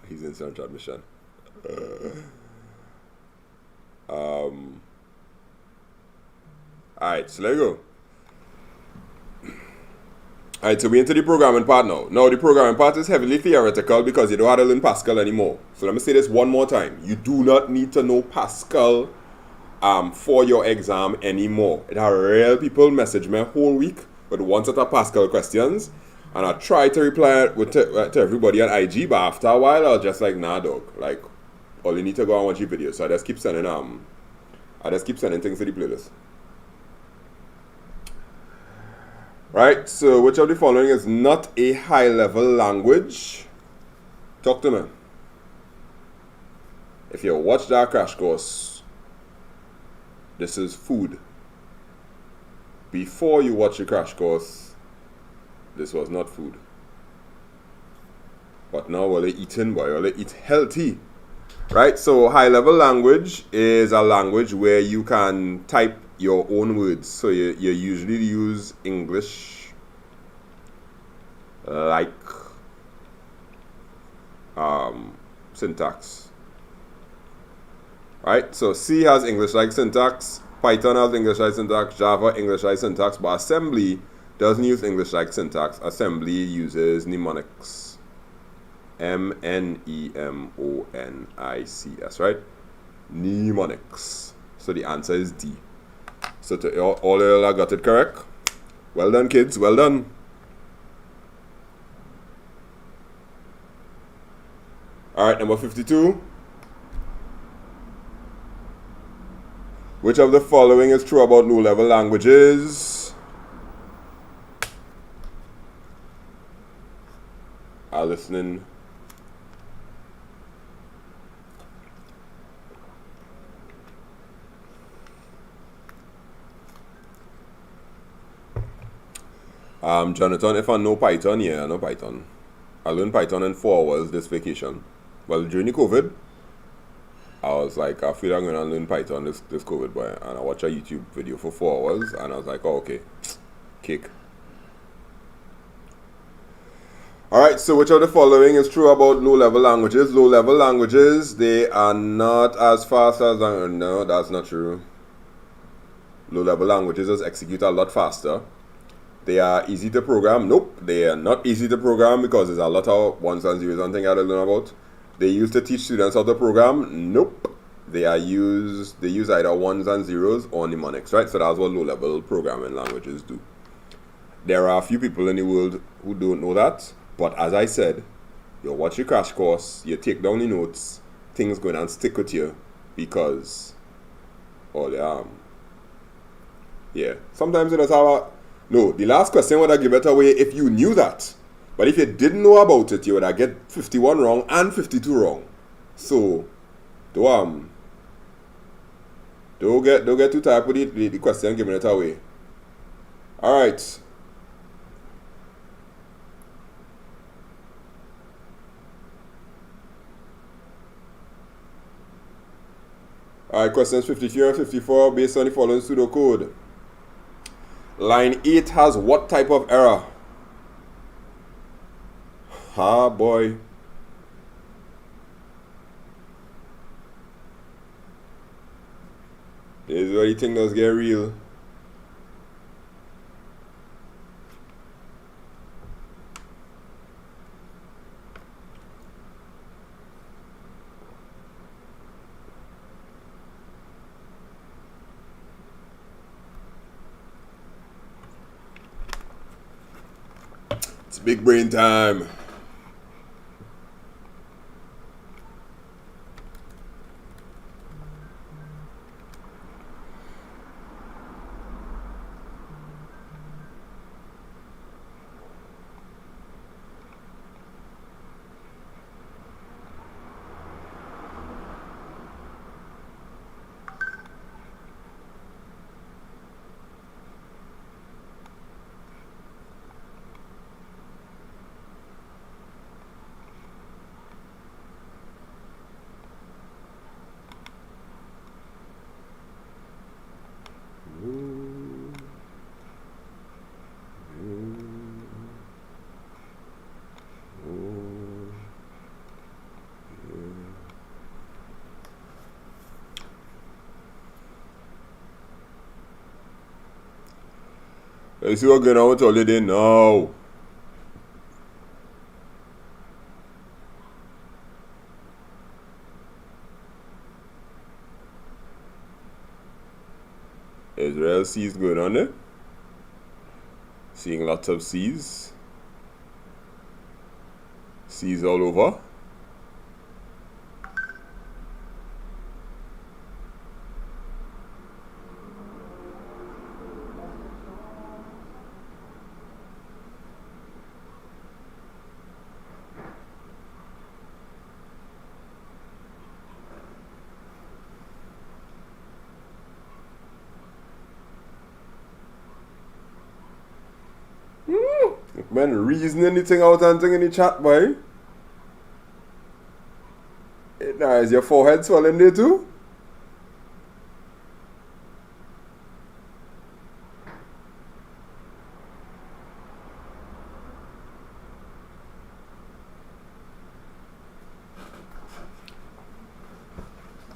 He's in some transmission. Alright, so let me go. Alright, so we're into the programming part now. Now, the programming part is heavily theoretical because you don't have to learn Pascal anymore. So let me say this one more time. You do not need to know Pascal for your exam anymore. It had real people message me a whole week with one set of Pascal questions, and I tried to reply to everybody on IG, but after a while I was just like, nah dog, like all you need to go and watch your videos. So I just keep sending things to the playlist. Right, so which of the following is not a high level language? Talk to me. If you watch that crash course, this is food. Before you watch the crash course, this was not food. But now while you're eating, boy, while you eat healthy. Right, so high level language is a language where you can type your own words. So you usually use English like syntax. Right, so C has English like syntax, Python has English like syntax, Java English like syntax, but assembly doesn't use English like syntax. Assembly uses mnemonics. mnemonics, right? Mnemonics. So the answer is D. So to all y'all got it correct. Well done, kids. Well done. All right, number 52. Which of the following is true about low-level languages? Are listening. Jonathan, if I know Python, yeah, I know Python. I learned Python in 4 hours this vacation. Well, during the COVID, I was like, I feel I'm going to learn Python this COVID, boy. And I watched a YouTube video for 4 hours, and I was like, oh, okay, kick. Alright, so which of the following is true about low-level languages? Low-level languages, they are not as fast as... No, that's not true. Low-level languages just execute a lot faster. They are easy to program. Nope, they are not easy to program because there's a lot of ones and zeros and things I don't know about. They used to teach students how to program. Nope. They use either ones and zeros or mnemonics, right? So that's what low-level programming languages do. There are a few people in the world who don't know that, but as I said, you watch your crash course, you take down the notes, things going and stick with you because yeah. Sometimes you know how no, the last question would have given it away if you knew that. But if you didn't know about it, you would have get 51 wrong and 52 wrong. So, don't get too tired with the question giving it away. Alright. Alright, questions 53 and 54 based on the following pseudocode. Line 8 has what type of error? Ah, boy. This is where the thing does get real. It's big brain time. You see what's going on with holiday now? real C's going on there. Seeing lots of C's. C's all over. Man, reason anything out and thing in the chat, boy. Now, is your forehead swelling there too?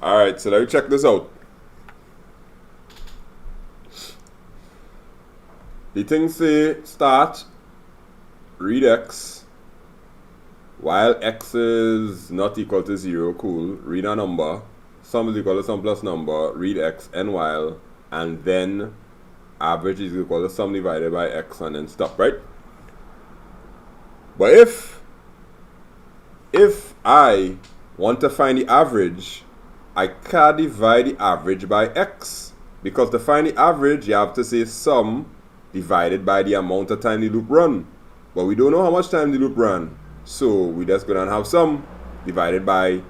Alright, so let me check this out. The thing say start, read x, while x is not equal to 0, cool, read a number, sum is equal to sum plus number, read x, and while, and then average is equal to sum divided by x, and then stop, right? But if I want to find the average, I can't divide the average by x, because to find the average, you have to say sum divided by the amount of time the loop run. But we don't know how much time the loop ran. So we just go down and have sum divided by,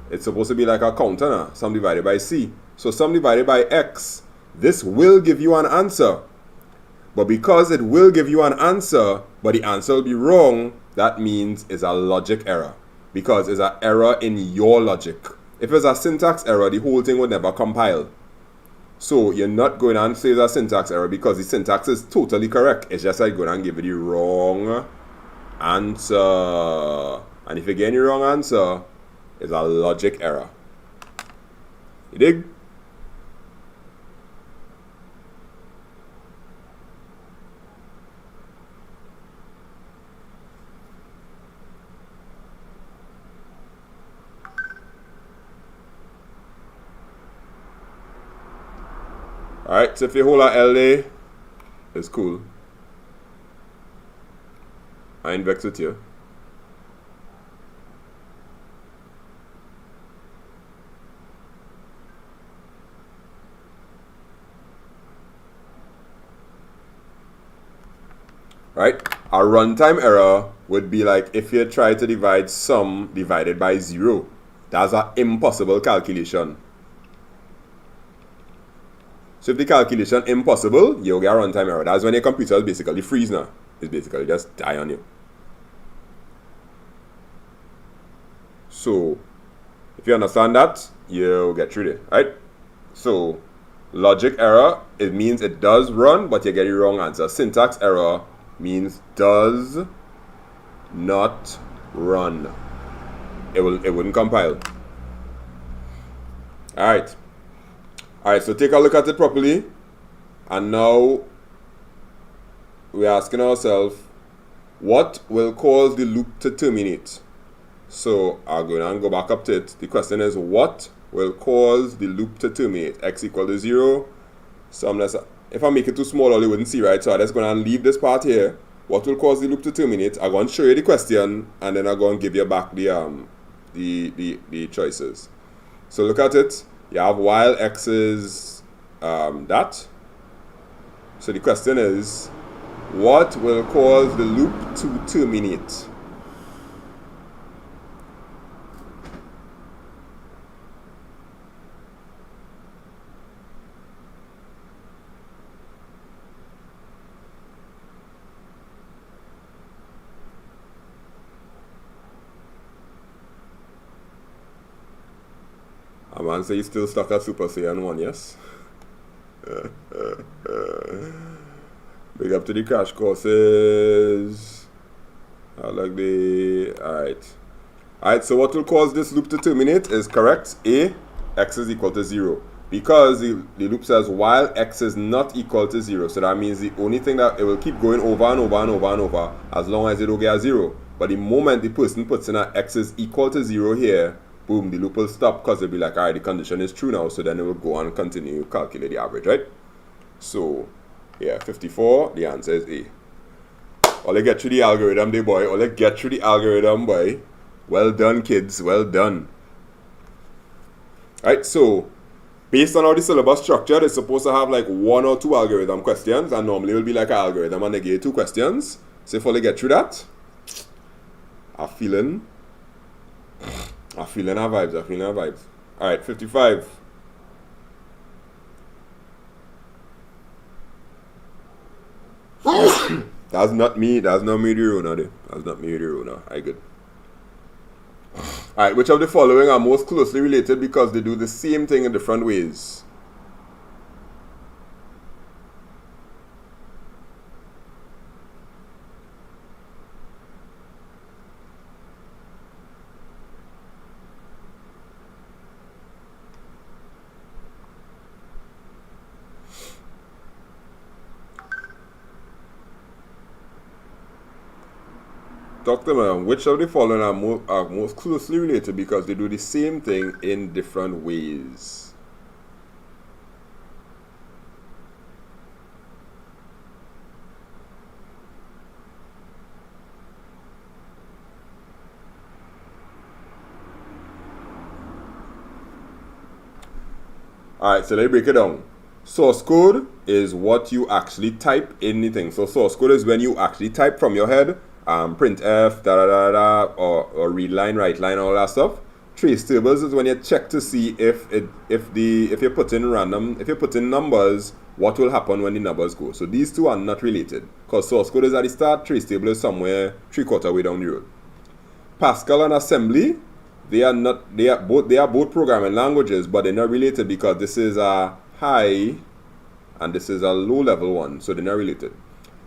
it's supposed to be like a counter now, sum divided by c. So sum divided by x, this will give you an answer. But because it will give you an answer, but the answer will be wrong, that means it's a logic error. Because it's an error in your logic. If it's a syntax error, the whole thing would never compile. So you're not going to say it's a syntax error because the syntax is totally correct. It's just like going to give you the wrong answer. And if you get the wrong answer, it's a logic error. You dig? Alright, so if you hold a L there, it's cool. I ain't vexed with you. Right? A runtime error would be like if you try to divide sum divided by 0. That's an impossible calculation. So if the calculation impossible, you get a runtime error. That's when your computer is basically freeze now. It's basically just die on you. So if you understand that, you'll get through it, right? So logic error, it means it does run, but you get the wrong answer. Syntax error means does not run. It wouldn't compile. Alright. Alright, so take a look at it properly. And now we're asking ourselves, what will cause the loop to terminate? So I'm going to go back up to it. The question is, what will cause the loop to terminate? X equal to 0. If I make it too small, all you wouldn't see, right? So I'm just going to leave this part here. What will cause the loop to terminate? I'm going to show you the question, and then I'm going to give you back the choices. So look at it. You have while x is that. So the question is, what will cause the loop to terminate? A man say he's still stuck at Super Saiyan 1, yes? Big up to the crash courses. I like the... Alright, so what will cause this loop to terminate is correct. A, x is equal to 0. Because the loop says while x is not equal to 0. So that means the only thing that it will keep going over and over and over and over as long as it don't get a 0. But the moment the person puts in that x is equal to 0 here, boom, the loop will stop because it'll be like, alright, the condition is true now, so then it will go on and continue to calculate the average, right? So, yeah, 54, the answer is A. All I get through the algorithm, they boy. All I get through the algorithm, boy. Well done, kids. Well done. Right, so, based on how the syllabus structured, it's supposed to have like 1 or 2 algorithm questions, and normally it will be like an algorithm and they give 2 questions. So if all I get through that, I'm feeling our vibes. Alright, 55. That's not me the runner there. That's not me the runner. I good. Alright, which of the following are most closely related because they do the same thing in different ways? Talk to me. Which of the following are most closely related because they do the same thing in different ways? Alright, so let's break it down. Source code is what you actually type in the thing. So source code is when you actually type from your head, printf, or read line, write line, all that stuff. Trace tables is when you check to see if you put in numbers, what will happen when the numbers go. So these two are not related because source code is at the start, trace table is somewhere 3/4 way down the road. Pascal and assembly, they are both programming languages, but they're not related because this is a high and this is a low level one, so they're not related.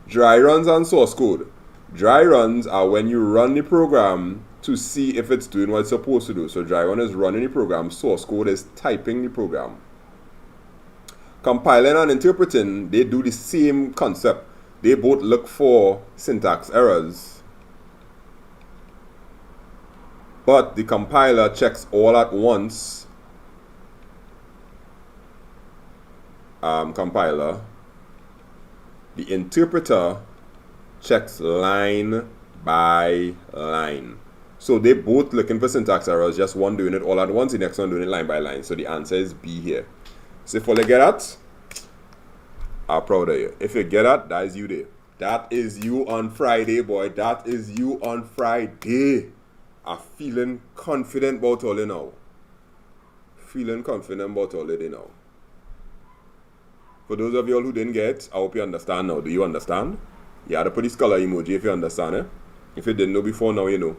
Dry runs and source code. Dry runs are when you run the program to see if it's doing what it's supposed to do. So dry run is running the program, source code is typing the program. Compiling and interpreting, they do the same concept. They both look for syntax errors, but the compiler checks all at once. Compiler. The interpreter checks line by line. So they both looking for syntax errors, just one doing it all at once, the next one doing it line by line. So the answer is B here. So if you get that, I'm proud of you. If you get that, that is you there. That is you on Friday, boy. That is you on Friday. I'm feeling confident about all it now. Feeling confident about all it now. For those of you all who didn't get, I hope you understand now. Do you understand? You had to put this color emoji if you understand it. If you didn't know before, now you know.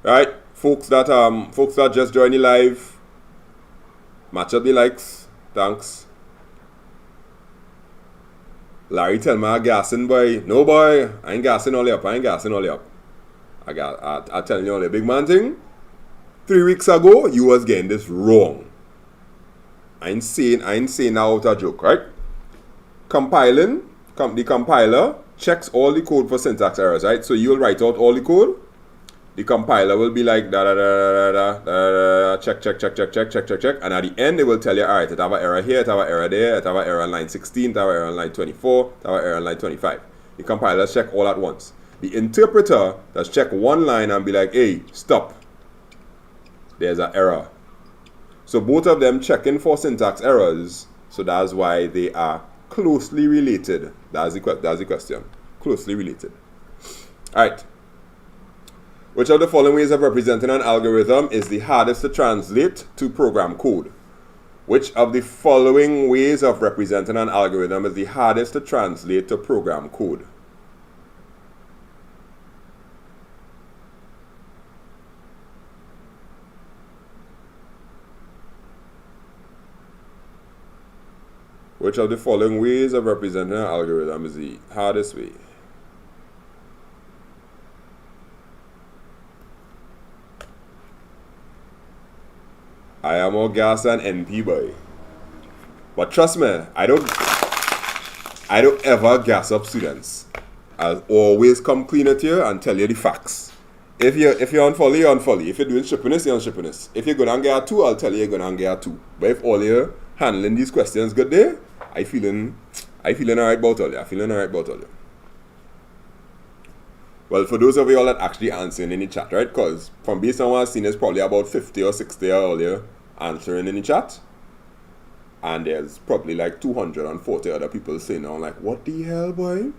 Alright, folks that just joined the live, match up the likes. Thanks. Larry tell me I'm gassing, boy. No, boy, I ain't gassing all up. I telling you all the big man thing. 3 weeks ago, you was getting this wrong. I ain't saying now out a joke, right? Compiling, the compiler checks all the code for syntax errors, right? So you'll write out all the code. The compiler will be like check, and at the end it will tell you, alright, it have an error here, it have an error there, it have an error on line 16, it have an error on line 24, it have an error on line 25. The compiler check all at once. The interpreter does check one line and be like, hey, stop. There's an error. So both of them checking for syntax errors, so that's why they are closely related. That's the question. Closely related. Alright. Which of the following ways of representing an algorithm is the hardest to translate to program code? Which of the following ways of representing an algorithm is the hardest to translate to program code? Which of the following ways of representing an algorithm is the hardest way? I am more gas than NP, boy. But trust me, I don't ever gas up students. I'll always come clean at you and tell you the facts. If you're on folly, you're on folly. If you're doing shippiness, you're on shippiness. If you're gonna get a 2, I'll tell you you're gonna get a 2. But if all you're handling these questions good there, I feeling alright about all you. Well, for those of you all that actually answering in the chat, right? Because from based on what I've seen, there's probably about 50 or 60 all you answering in the chat. And there's probably like 240 other people saying, I'm like, what the hell, boy?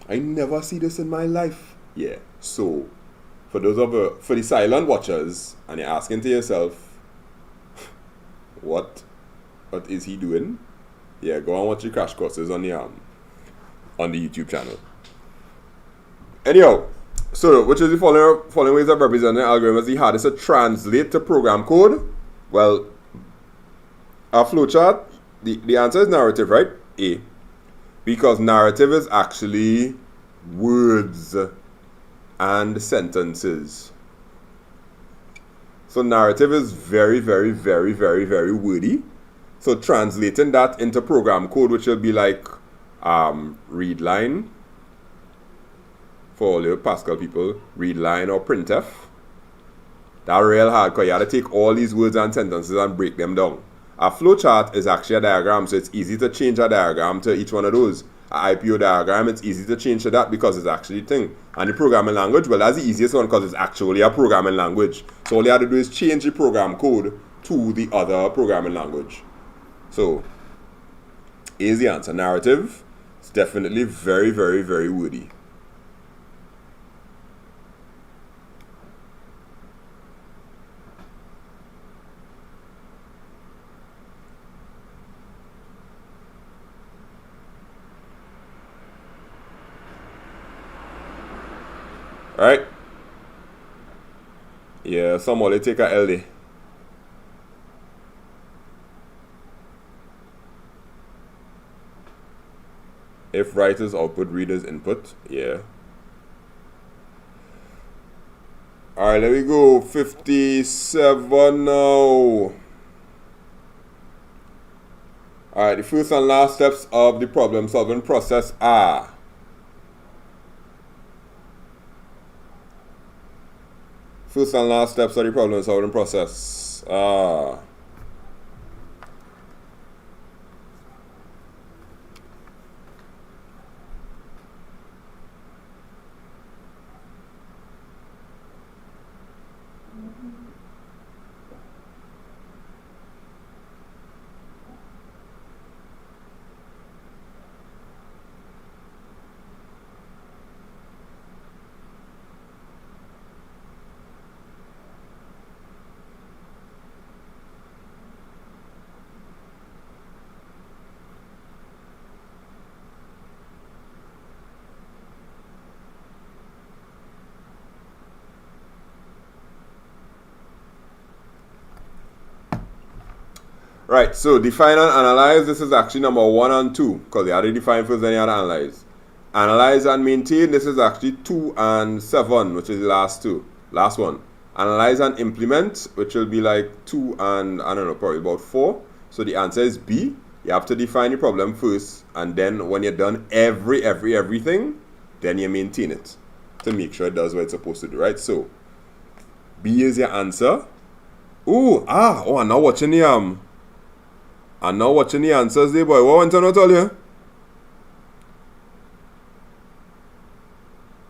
I never see this in my life. Yeah, so for the silent watchers, and you're asking to yourself, what is he doing? Yeah, go and watch the crash courses on the YouTube channel. Anyhow, so which is the following ways of representing algorithms the hardest to translate to program code? Well, a flowchart, the answer is narrative, right? A. Because narrative is actually words and sentences. So narrative is very, very, very, very, very wordy. So translating that into program code, which will be like read line, for all your Pascal people, read line or printf, that's real hard because you have to take all these words and sentences and break them down. A flowchart is actually a diagram, so it's easy to change a diagram to each one of those. A IPO diagram, it's easy to change to that because it's actually a thing. And the programming language, well, that's the easiest one because it's actually a programming language. So all you have to do is change the program code to the other programming language. So, A is the answer. Narrative, it's definitely very, very, very wordy. Right? Yeah, somebody take a LD. If writer's output, reader's input. Yeah. Alright, let me go. 57 now. Alright, the first and last steps of the problem solving process are: first and last steps of the problem solving process. Right, so define and analyze. This is actually number 1 and 2 because they already defined first, then you had to analyze. Analyze and maintain. This is actually 2 and 7, which is the last one. Analyze and implement, which will be like 2 and I don't know, probably about 4. So the answer is B. You have to define the problem first, and then when you're done everything, then you maintain it to make sure it does what it's supposed to do, right? So B is your answer. I'm now watching the answers there, boy. What went on, I tell you?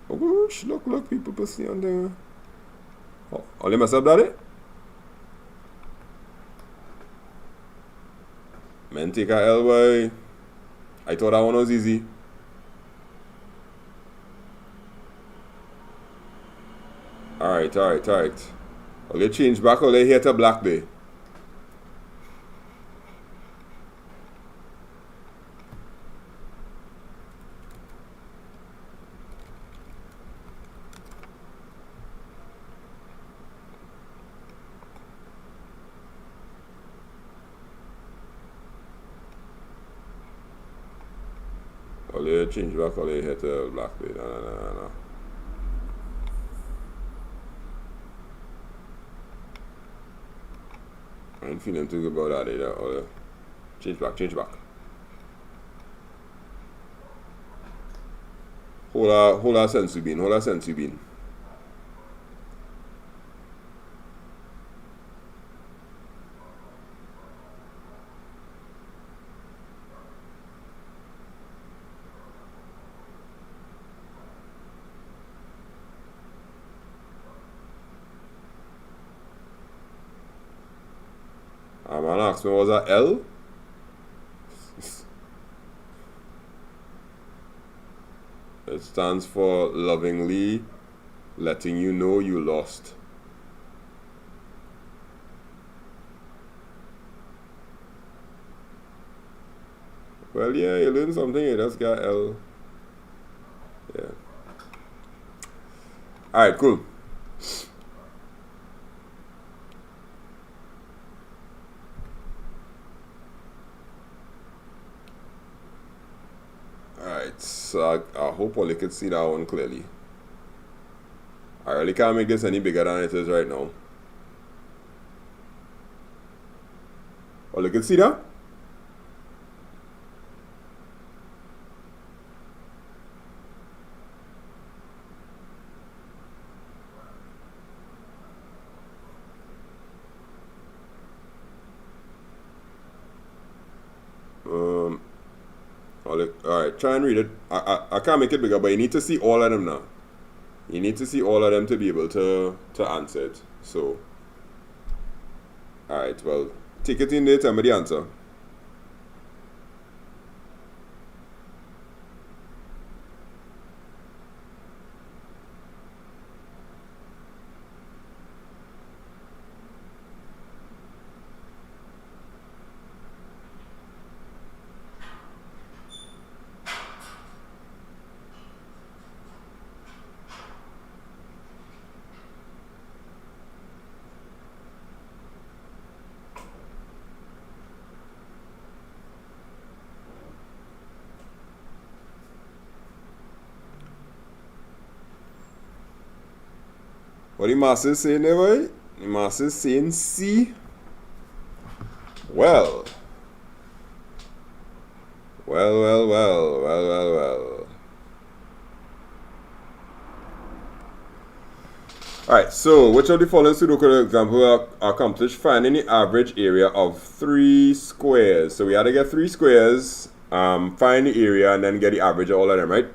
Oh gosh, look, people pussy on there. Oh, all you mess up, daddy? Man, take a L, boy. I thought that one was easy. Alright. Okay, change back, or here to black day. Change back, all you hit to black day. No. I ain't feeling too good about that either. Change back. Hold that sensu bean. man asked me, was that L? It stands for lovingly letting you know you lost. Well, yeah, you learn something. You just got L. Yeah. Alright, cool. Alright, so I hope all you can see that one clearly. I really can't make this any bigger than it is right now. All you can see that? Alright, try and read it. I can't make it bigger, but you need to see all of them now. You need to see all of them to be able to answer it. So, alright, well, take it in there, tell me the answer. What the master is saying there, boy? The master is saying C. Well. Alright, so which of the following Sudoku examples accomplish finding the average area of 3 squares? So we had to get 3 squares, find the area, and then get the average of all of them, right?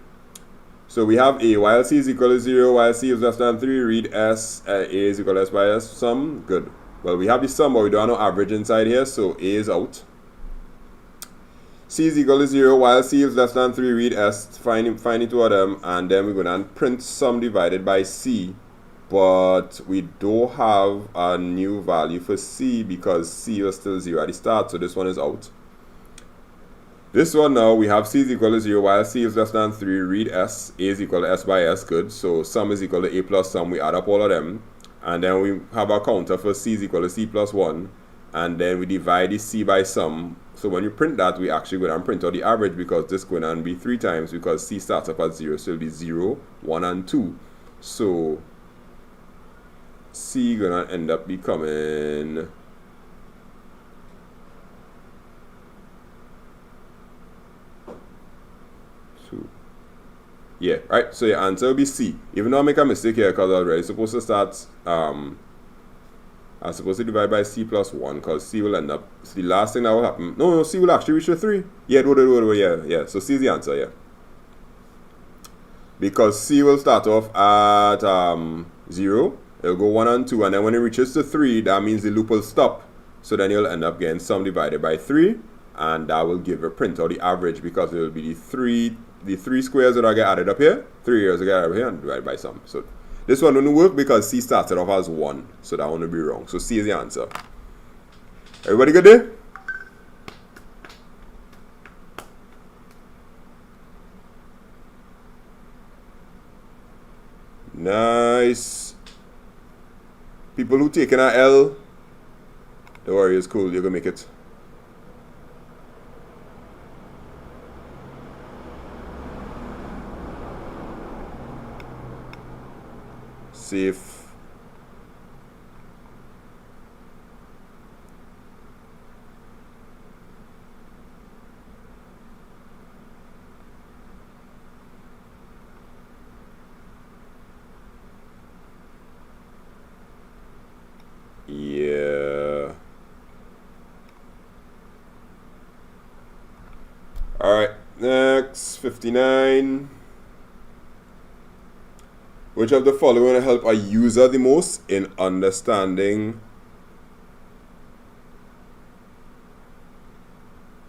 So we have A, while C is equal to 0, while C is less than 3, read S, A is equal to S by S, sum, good. Well, we have the sum, but we don't have no average inside here, so A is out. C is equal to 0, while C is less than 3, read S, find the two of them, and then we're going to print sum divided by C, but we don't have a new value for C because C was still 0 at the start, so this one is out. This one now, we have C is equal to 0, while C is less than 3, read S, A is equal to S by S, good. So sum is equal to A plus sum, we add up all of them. And then we have a counter for C is equal to C plus 1. And then we divide the C by sum. So when you print that, we actually go down and print out the average because this is going to be 3 times because C starts up at 0. So it'll be 0, 1, and 2. So C going to end up becoming... Yeah, right, so your answer will be C. Even though I make a mistake here because I was already supposed to start, I'm supposed to divide by C plus 1 because C will end up, so the last thing that will happen, no, C will actually reach the 3. Yeah, yeah, so C is the answer, yeah. Because C will start off at 0, it'll go 1 and 2, and then when it reaches to 3, that means the loop will stop. So then you'll end up getting sum divided by 3, and that will give a print or the average because it will be the 3 squares that I get added up here, 3 years I get added up here, and divided by sum. So this one wouldn't work because C started off as 1, so that one will be wrong. So C is the answer. Everybody good there? Nice. People who taking an L, don't worry, it's cool, you're gonna make it. Safe. Yeah. Alright, next, 59. Which of the following will help a user the most in understanding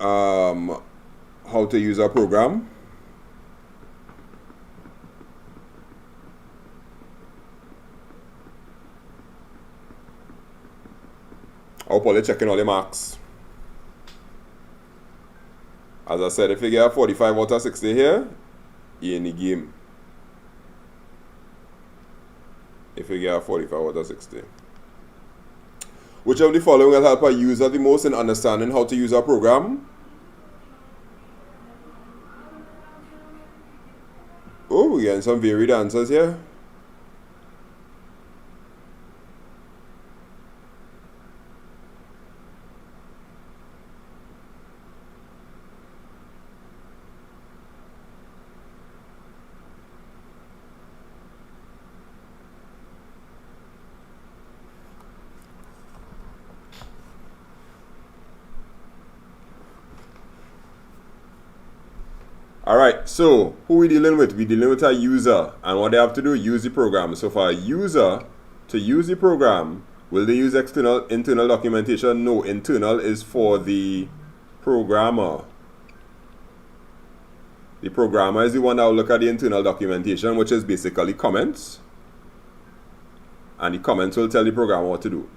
how to use a program. I'll probably checking all the marks. As I said, if you get a 45 out of 60 here, you're in the game. If you get a 45 out of 60. Which of the following will help a user the most in understanding how to use a program? Oh, we're getting some varied answers here. Alright, so who we dealing with? We're dealing with a user, and what they have to do is use the program. So for a user to use the program, will they use external, internal documentation? No, internal is for the programmer. The programmer is the one that will look at the internal documentation, which is basically comments. And the comments will tell the programmer what to do.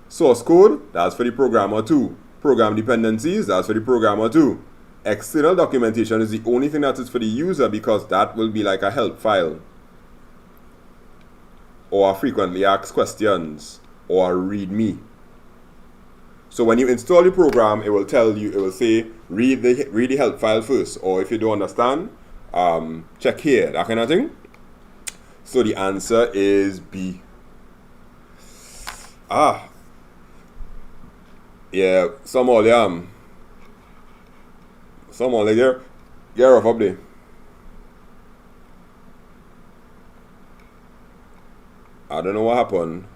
Source code, that's for the programmer too. Program dependencies, that's for the programmer too. External documentation is the only thing that is for the user, because that will be like a help file, or frequently asked questions, or a readme. So when you install the program, it will tell you, it will say, read the help file first, or if you don't understand, check here, that kind of thing. So the answer is B. Yeah, some all like get rough up there. I don't know what happened.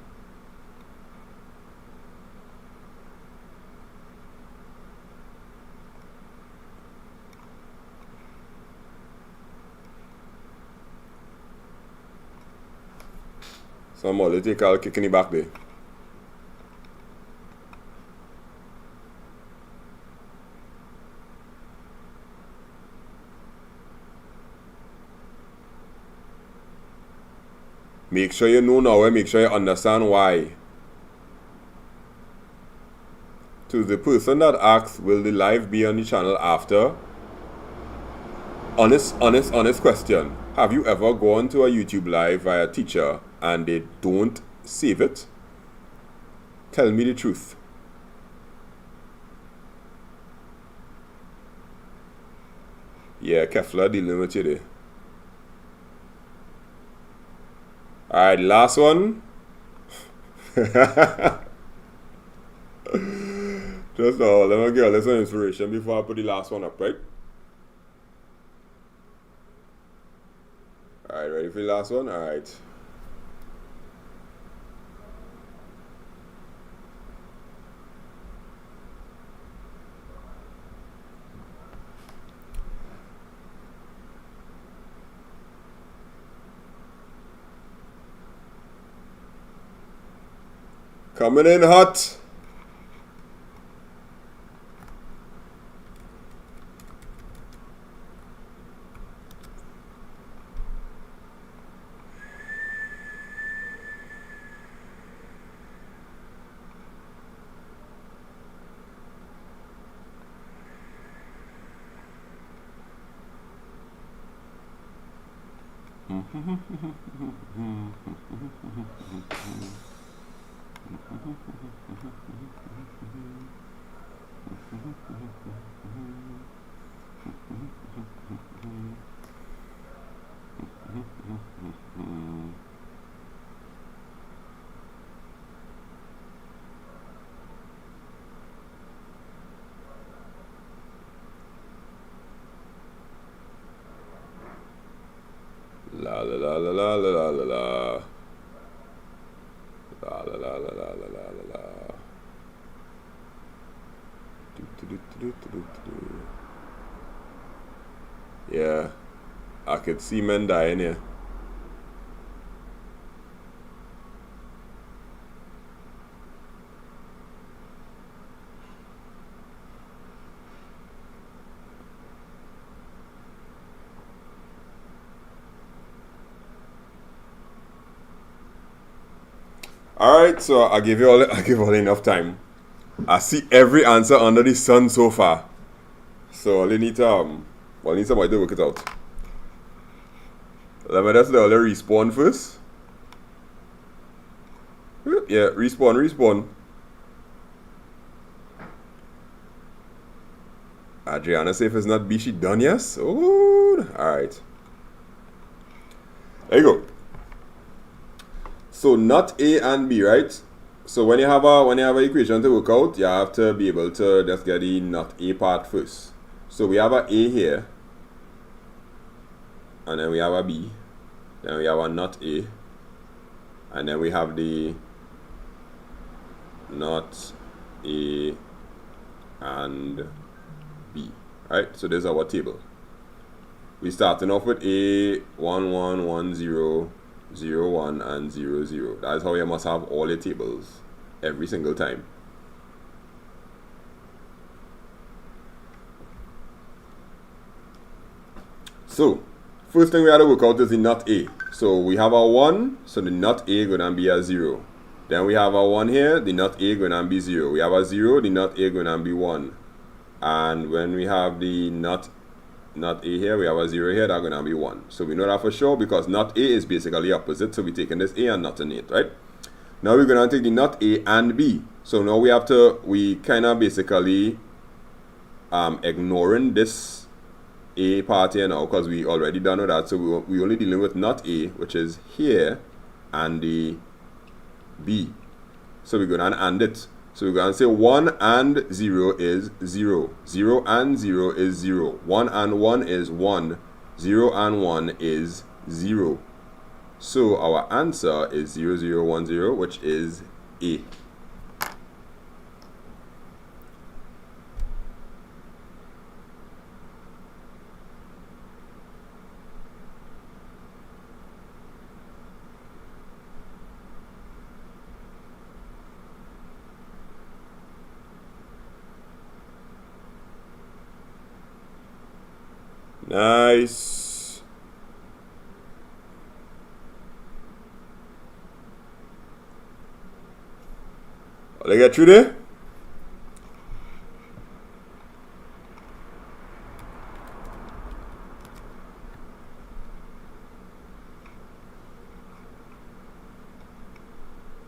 Some all they take all kicking it back there. Make sure you know now, make sure you understand why. To the person that asks, will the live be on the channel after? Honest question. Have you ever gone to a YouTube live via teacher and they don't save it? Tell me the truth. Yeah, Kefla dealing with you there. Alright, last one. Just now, let me get a little inspiration before I put the last one up, right? Alright, ready for the last one? Alright. Coming in hot. La la la la la la la la. La la la la la la la la la. Yeah, I could see men dying here. Alright, so I give all enough time. I see every answer under the sun so far. So all you need to need somebody to work it out. Let me just do the respawn first. Yeah, respawn. Adriana say if it's not B, she done, yes? Oh, alright. There you go. So not A and B, right? So when you have an equation to work out, you have to be able to just get the not A part first. So we have a A here, and then we have a B, then we have a not A, and then we have the not A and B, right? So this is our table. We're starting off with A, 1, 1, 1, 0, 0, 1, and 0, 0. That's how you must have all your tables every single time. So, first thing we have to work out is the not A. So we have a 1, so the not A going to be a 0. Then we have a 1 here, the not A going to be 0. We have a 0, the not A going to be 1. And when we have the not A here, we have a 0 here, that's going to be 1. So we know that for sure because not A is basically opposite. So we're taking this A and not an 8, right? Now we're going to take the not A and B. So now we kind of basically ignoring this A part here now because we already done with that. So we only dealing with not A, which is here, and the B. So we're going to AND it. So we're going to say 1 and 0 is 0. 0 and 0 is 0. 1 and 1 is 1. 0 and 1 is 0. So our answer is 0, 0, 1, 0, which is A. Nice. Did I get through there?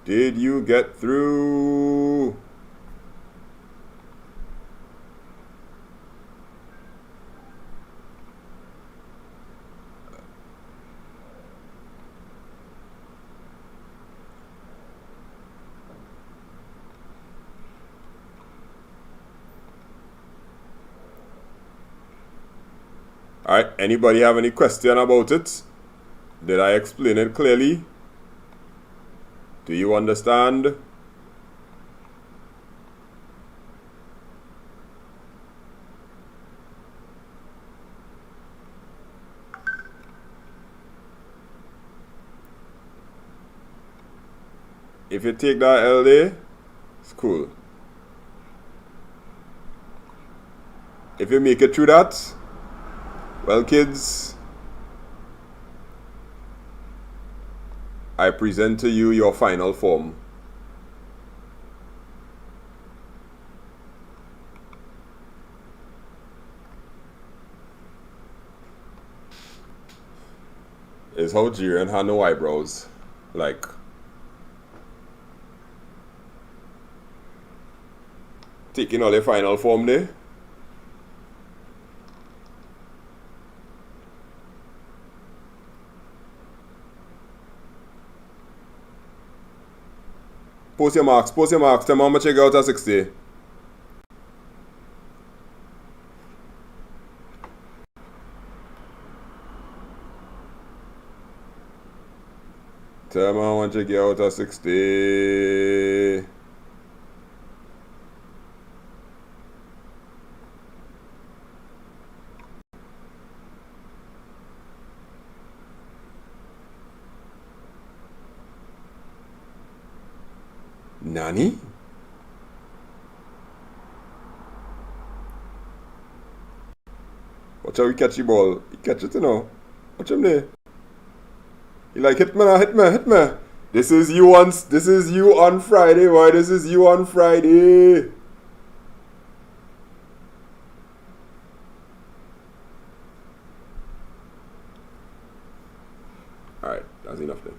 Did you get through? Alright, anybody have any question about it? Did I explain it clearly? Do you understand? If you take that LD, it's cool. If you make it through that, well, kids, I present to you your final form. Is how Jiren had no eyebrows. Like, taking all the final form there. Post your marks. Tell me how much you got out of 60. Tell me how much you get out of 60. Nani? Watch how he catch the ball. He catch it, you know. Watch him there. He like, hit me now, hit me. This is you on Friday, boy. This is you on Friday. Alright, that's enough then.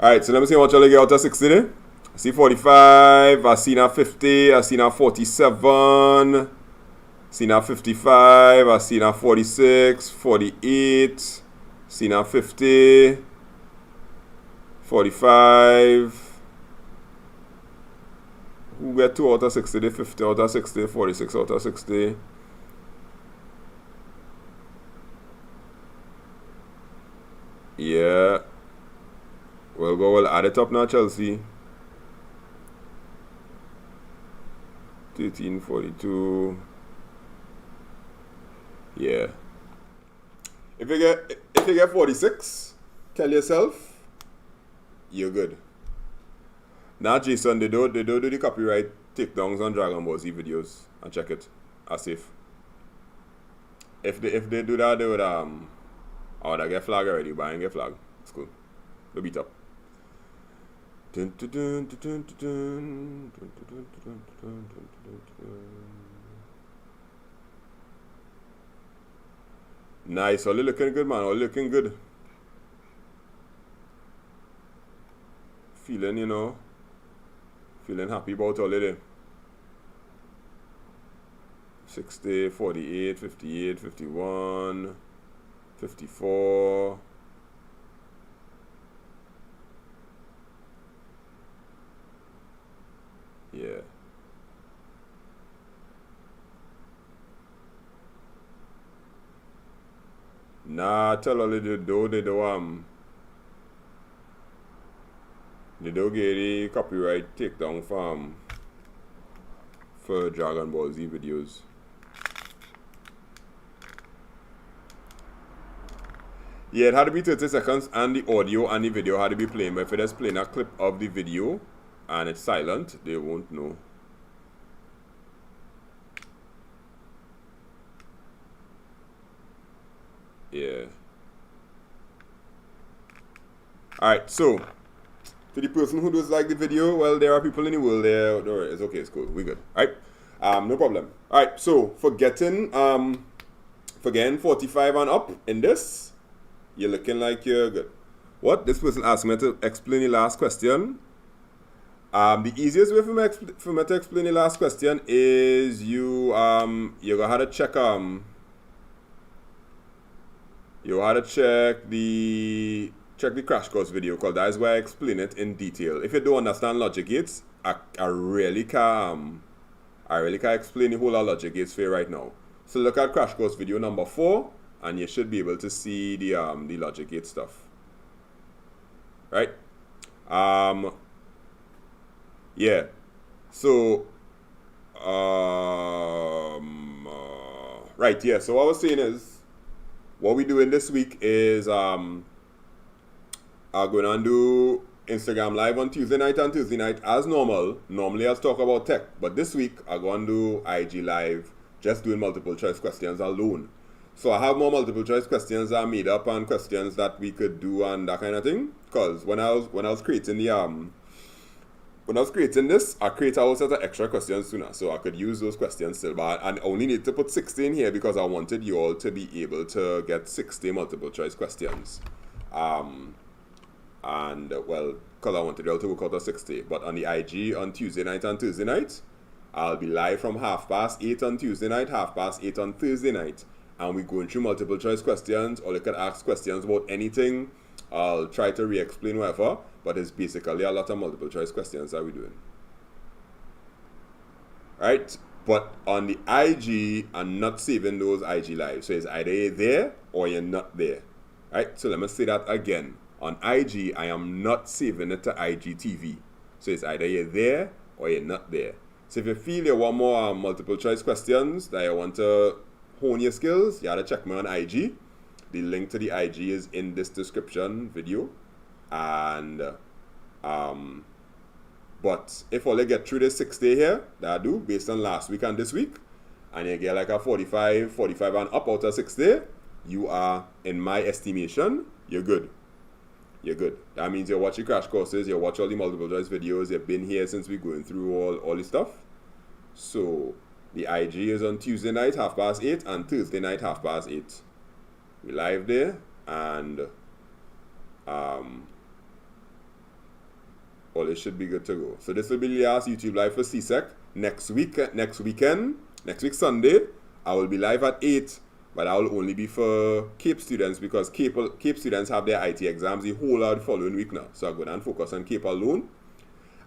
Alright, so let me see how much y'all get out of 60 then. I see 45, I see now 50, I see now 47, see now 55, I see now 46, 48, see now 50, 45. Who get 2 out of 60, 50 out of 60, 46 out of 60. Yeah. We'll add it up now, Chelsea. 1342. Yeah. If you get 46, tell yourself you're good. Now, Jason, they don't do the copyright takedowns on Dragon Ball Z videos. And check it. Are safe. If they do that, they would oh, they get flag already, but I ain't get flag. It's cool. They'll beat up. Nice, all looking good, man. All looking good. Feeling, you know, feeling happy about all of them. 60, 48, 58, 51, 54. Yeah. Nah, tell all they don't get a copyright takedown for Dragon Ball Z videos. Yeah, it had to be 30 seconds and the audio and the video had to be playing, but if it is playing a clip of the video and it's silent, they won't know. Yeah. Alright, so to the person who does like the video, well, there are people in the world there. No, it's okay, it's cool, we're good. Alright, no problem. Alright, so for getting 45 and up in this, you're looking like you're good. What? This person asked me to explain the last question. The easiest way for me to explain the last question is you're gonna have to check check the crash course video, because that is where I explain it in detail. If you don't understand logic gates, I really can't explain the whole lot of logic gates for you right now. So look at crash course video number 4 and you should be able to see the logic gate stuff. Right? Yeah. So right, yeah. So what I was saying is, what we're doing this week is I'm going to do Instagram Live on Tuesday night and Tuesday night as normal. Normally I'll talk about tech, but this week I'm going to do IG Live, just doing multiple choice questions alone. So I have more multiple choice questions that are made up and questions that we could do and that kind of thing. Because when I was creating this, I created a whole set of extra questions sooner, so I could use those questions still. But I only need to put 60 in here because I wanted you all to be able to get 60 multiple choice questions. And well, because I wanted you all to work out a 60. But on the IG on Tuesday night and Thursday night, I'll be live from 8:30 on Tuesday night, 8:30 on Thursday night. And we're going through multiple choice questions, or you can ask questions about anything. I'll try to re-explain whatever, but it's basically a lot of multiple choice questions that we're doing. Right? But on the IG, I'm not saving those IG lives. So it's either you're there or you're not there. Right? So let me say that again. On IG, I am not saving it to IGTV. So it's either you're there or you're not there. So if you feel you want more multiple choice questions, that you want to hone your skills, you gotta check me on IG. The link to the IG is in this description video. And but if all you get through this 6 day here that I do based on last week and this week, and you get like a 45 and up out of 6 day, you are, in my estimation, you're good. You're good. That means you watch your crash courses, you watch all the multiple choice videos, you've been here since we're going through all this stuff. So the IG is on Tuesday night, 8:30, and Thursday night, 8:30. We live there, and all it should be good to go. So this will be the last YouTube live for Csec. Next week Sunday, I will be live at 8, but I will only be for Cape students because Cape students have their IT exams the whole of the following week now. So I'll go down and focus on Cape alone.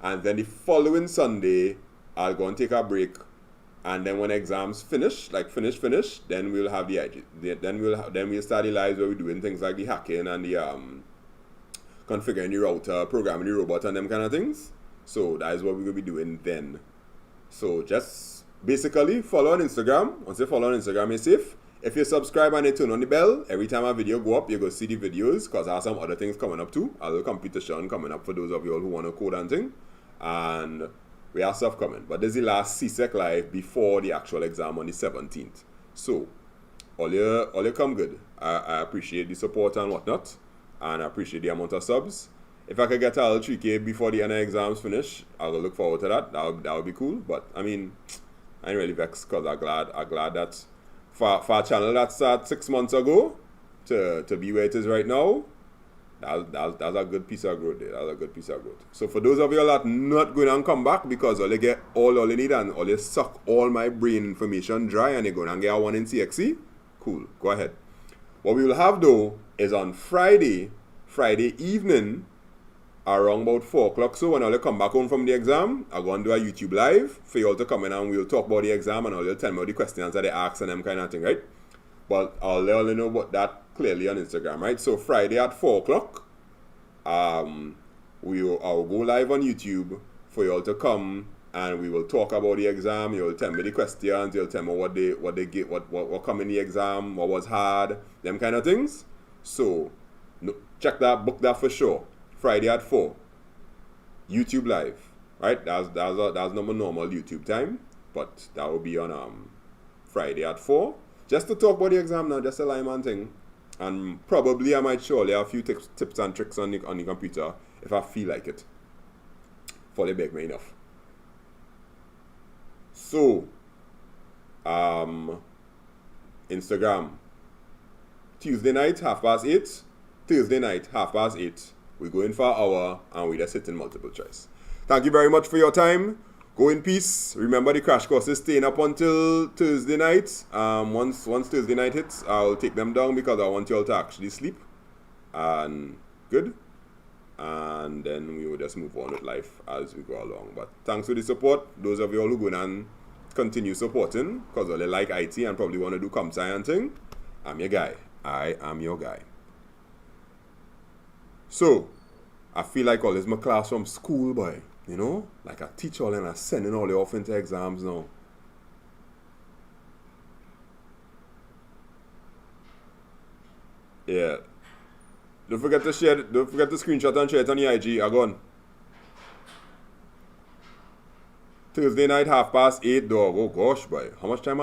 And then the following Sunday, I'll go and take a break. And then when exams finish, then we'll have the IG. Then we'll start the lives where we're doing things like the hacking and the configuring the router, programming the robot, and them kind of things. So that is what we're going to be doing then. So just basically follow on Instagram. Once you follow on Instagram, you're safe. If you subscribe and you turn on the bell, every time a video go up, you're going to see the videos because I have some other things coming up too. A little competition coming up for those of you all who want to code and thing. And we have stuff coming. But this is the last Csec live before the actual exam on the 17th. So all you come good. I appreciate the support and whatnot. And I appreciate the amount of subs. If I could get a little 3K before the end of exams finish, I will look forward to that. That would be cool. But I mean, I ain't really vexed because I'm glad that for a channel that started 6 months ago to be where it is right now, that's a good piece of growth there. That's a good piece of growth. So for those of you that not going to come back because all you need and all you suck all my brain information dry and you're going to get a 1 in CXC, cool, go ahead. What we will have though is on Friday evening around about 4 o'clock. So when I'll come back home from the exam, I'll go and do a YouTube live for you all to come in and we'll talk about the exam and I'll tell me all the questions that they ask and them kind of thing, right? But I'll let you know about that clearly on Instagram, right? So Friday at 4 o'clock, I'll go live on YouTube for you all to come and we will talk about the exam. You'll tell me the questions, you'll tell me what come in the exam, what was hard, them kind of things. So check that, book that for sure. Friday at 4, YouTube live, right? That's not my normal YouTube time, but that will be on Friday at 4, just to talk about the exam now, just a layman thing, and probably I might surely have a few tips and tricks on the computer if I feel like it, for they beg me enough. So, Instagram, Tuesday night 8:30, Thursday night 8:30. We go in for an hour and we just hit in multiple choice. Thank you very much for your time. Go in peace. Remember the crash course is staying up until Thursday night. Once Thursday night hits, I'll take them down because I want you all to actually sleep. And good. And then we will just move on with life as we go along. But thanks for the support. Those of you all who go and continue supporting because they like IT and probably want to do comp sci and thing, I'm your guy. I am your guy. So, I feel like all this my class from school, boy. You know? Like I teach all and I sending all the off into exams now. Yeah. Don't forget to screenshot and share it on the IG. I gone. Thursday night 8:30, dog. Oh gosh, boy. How much time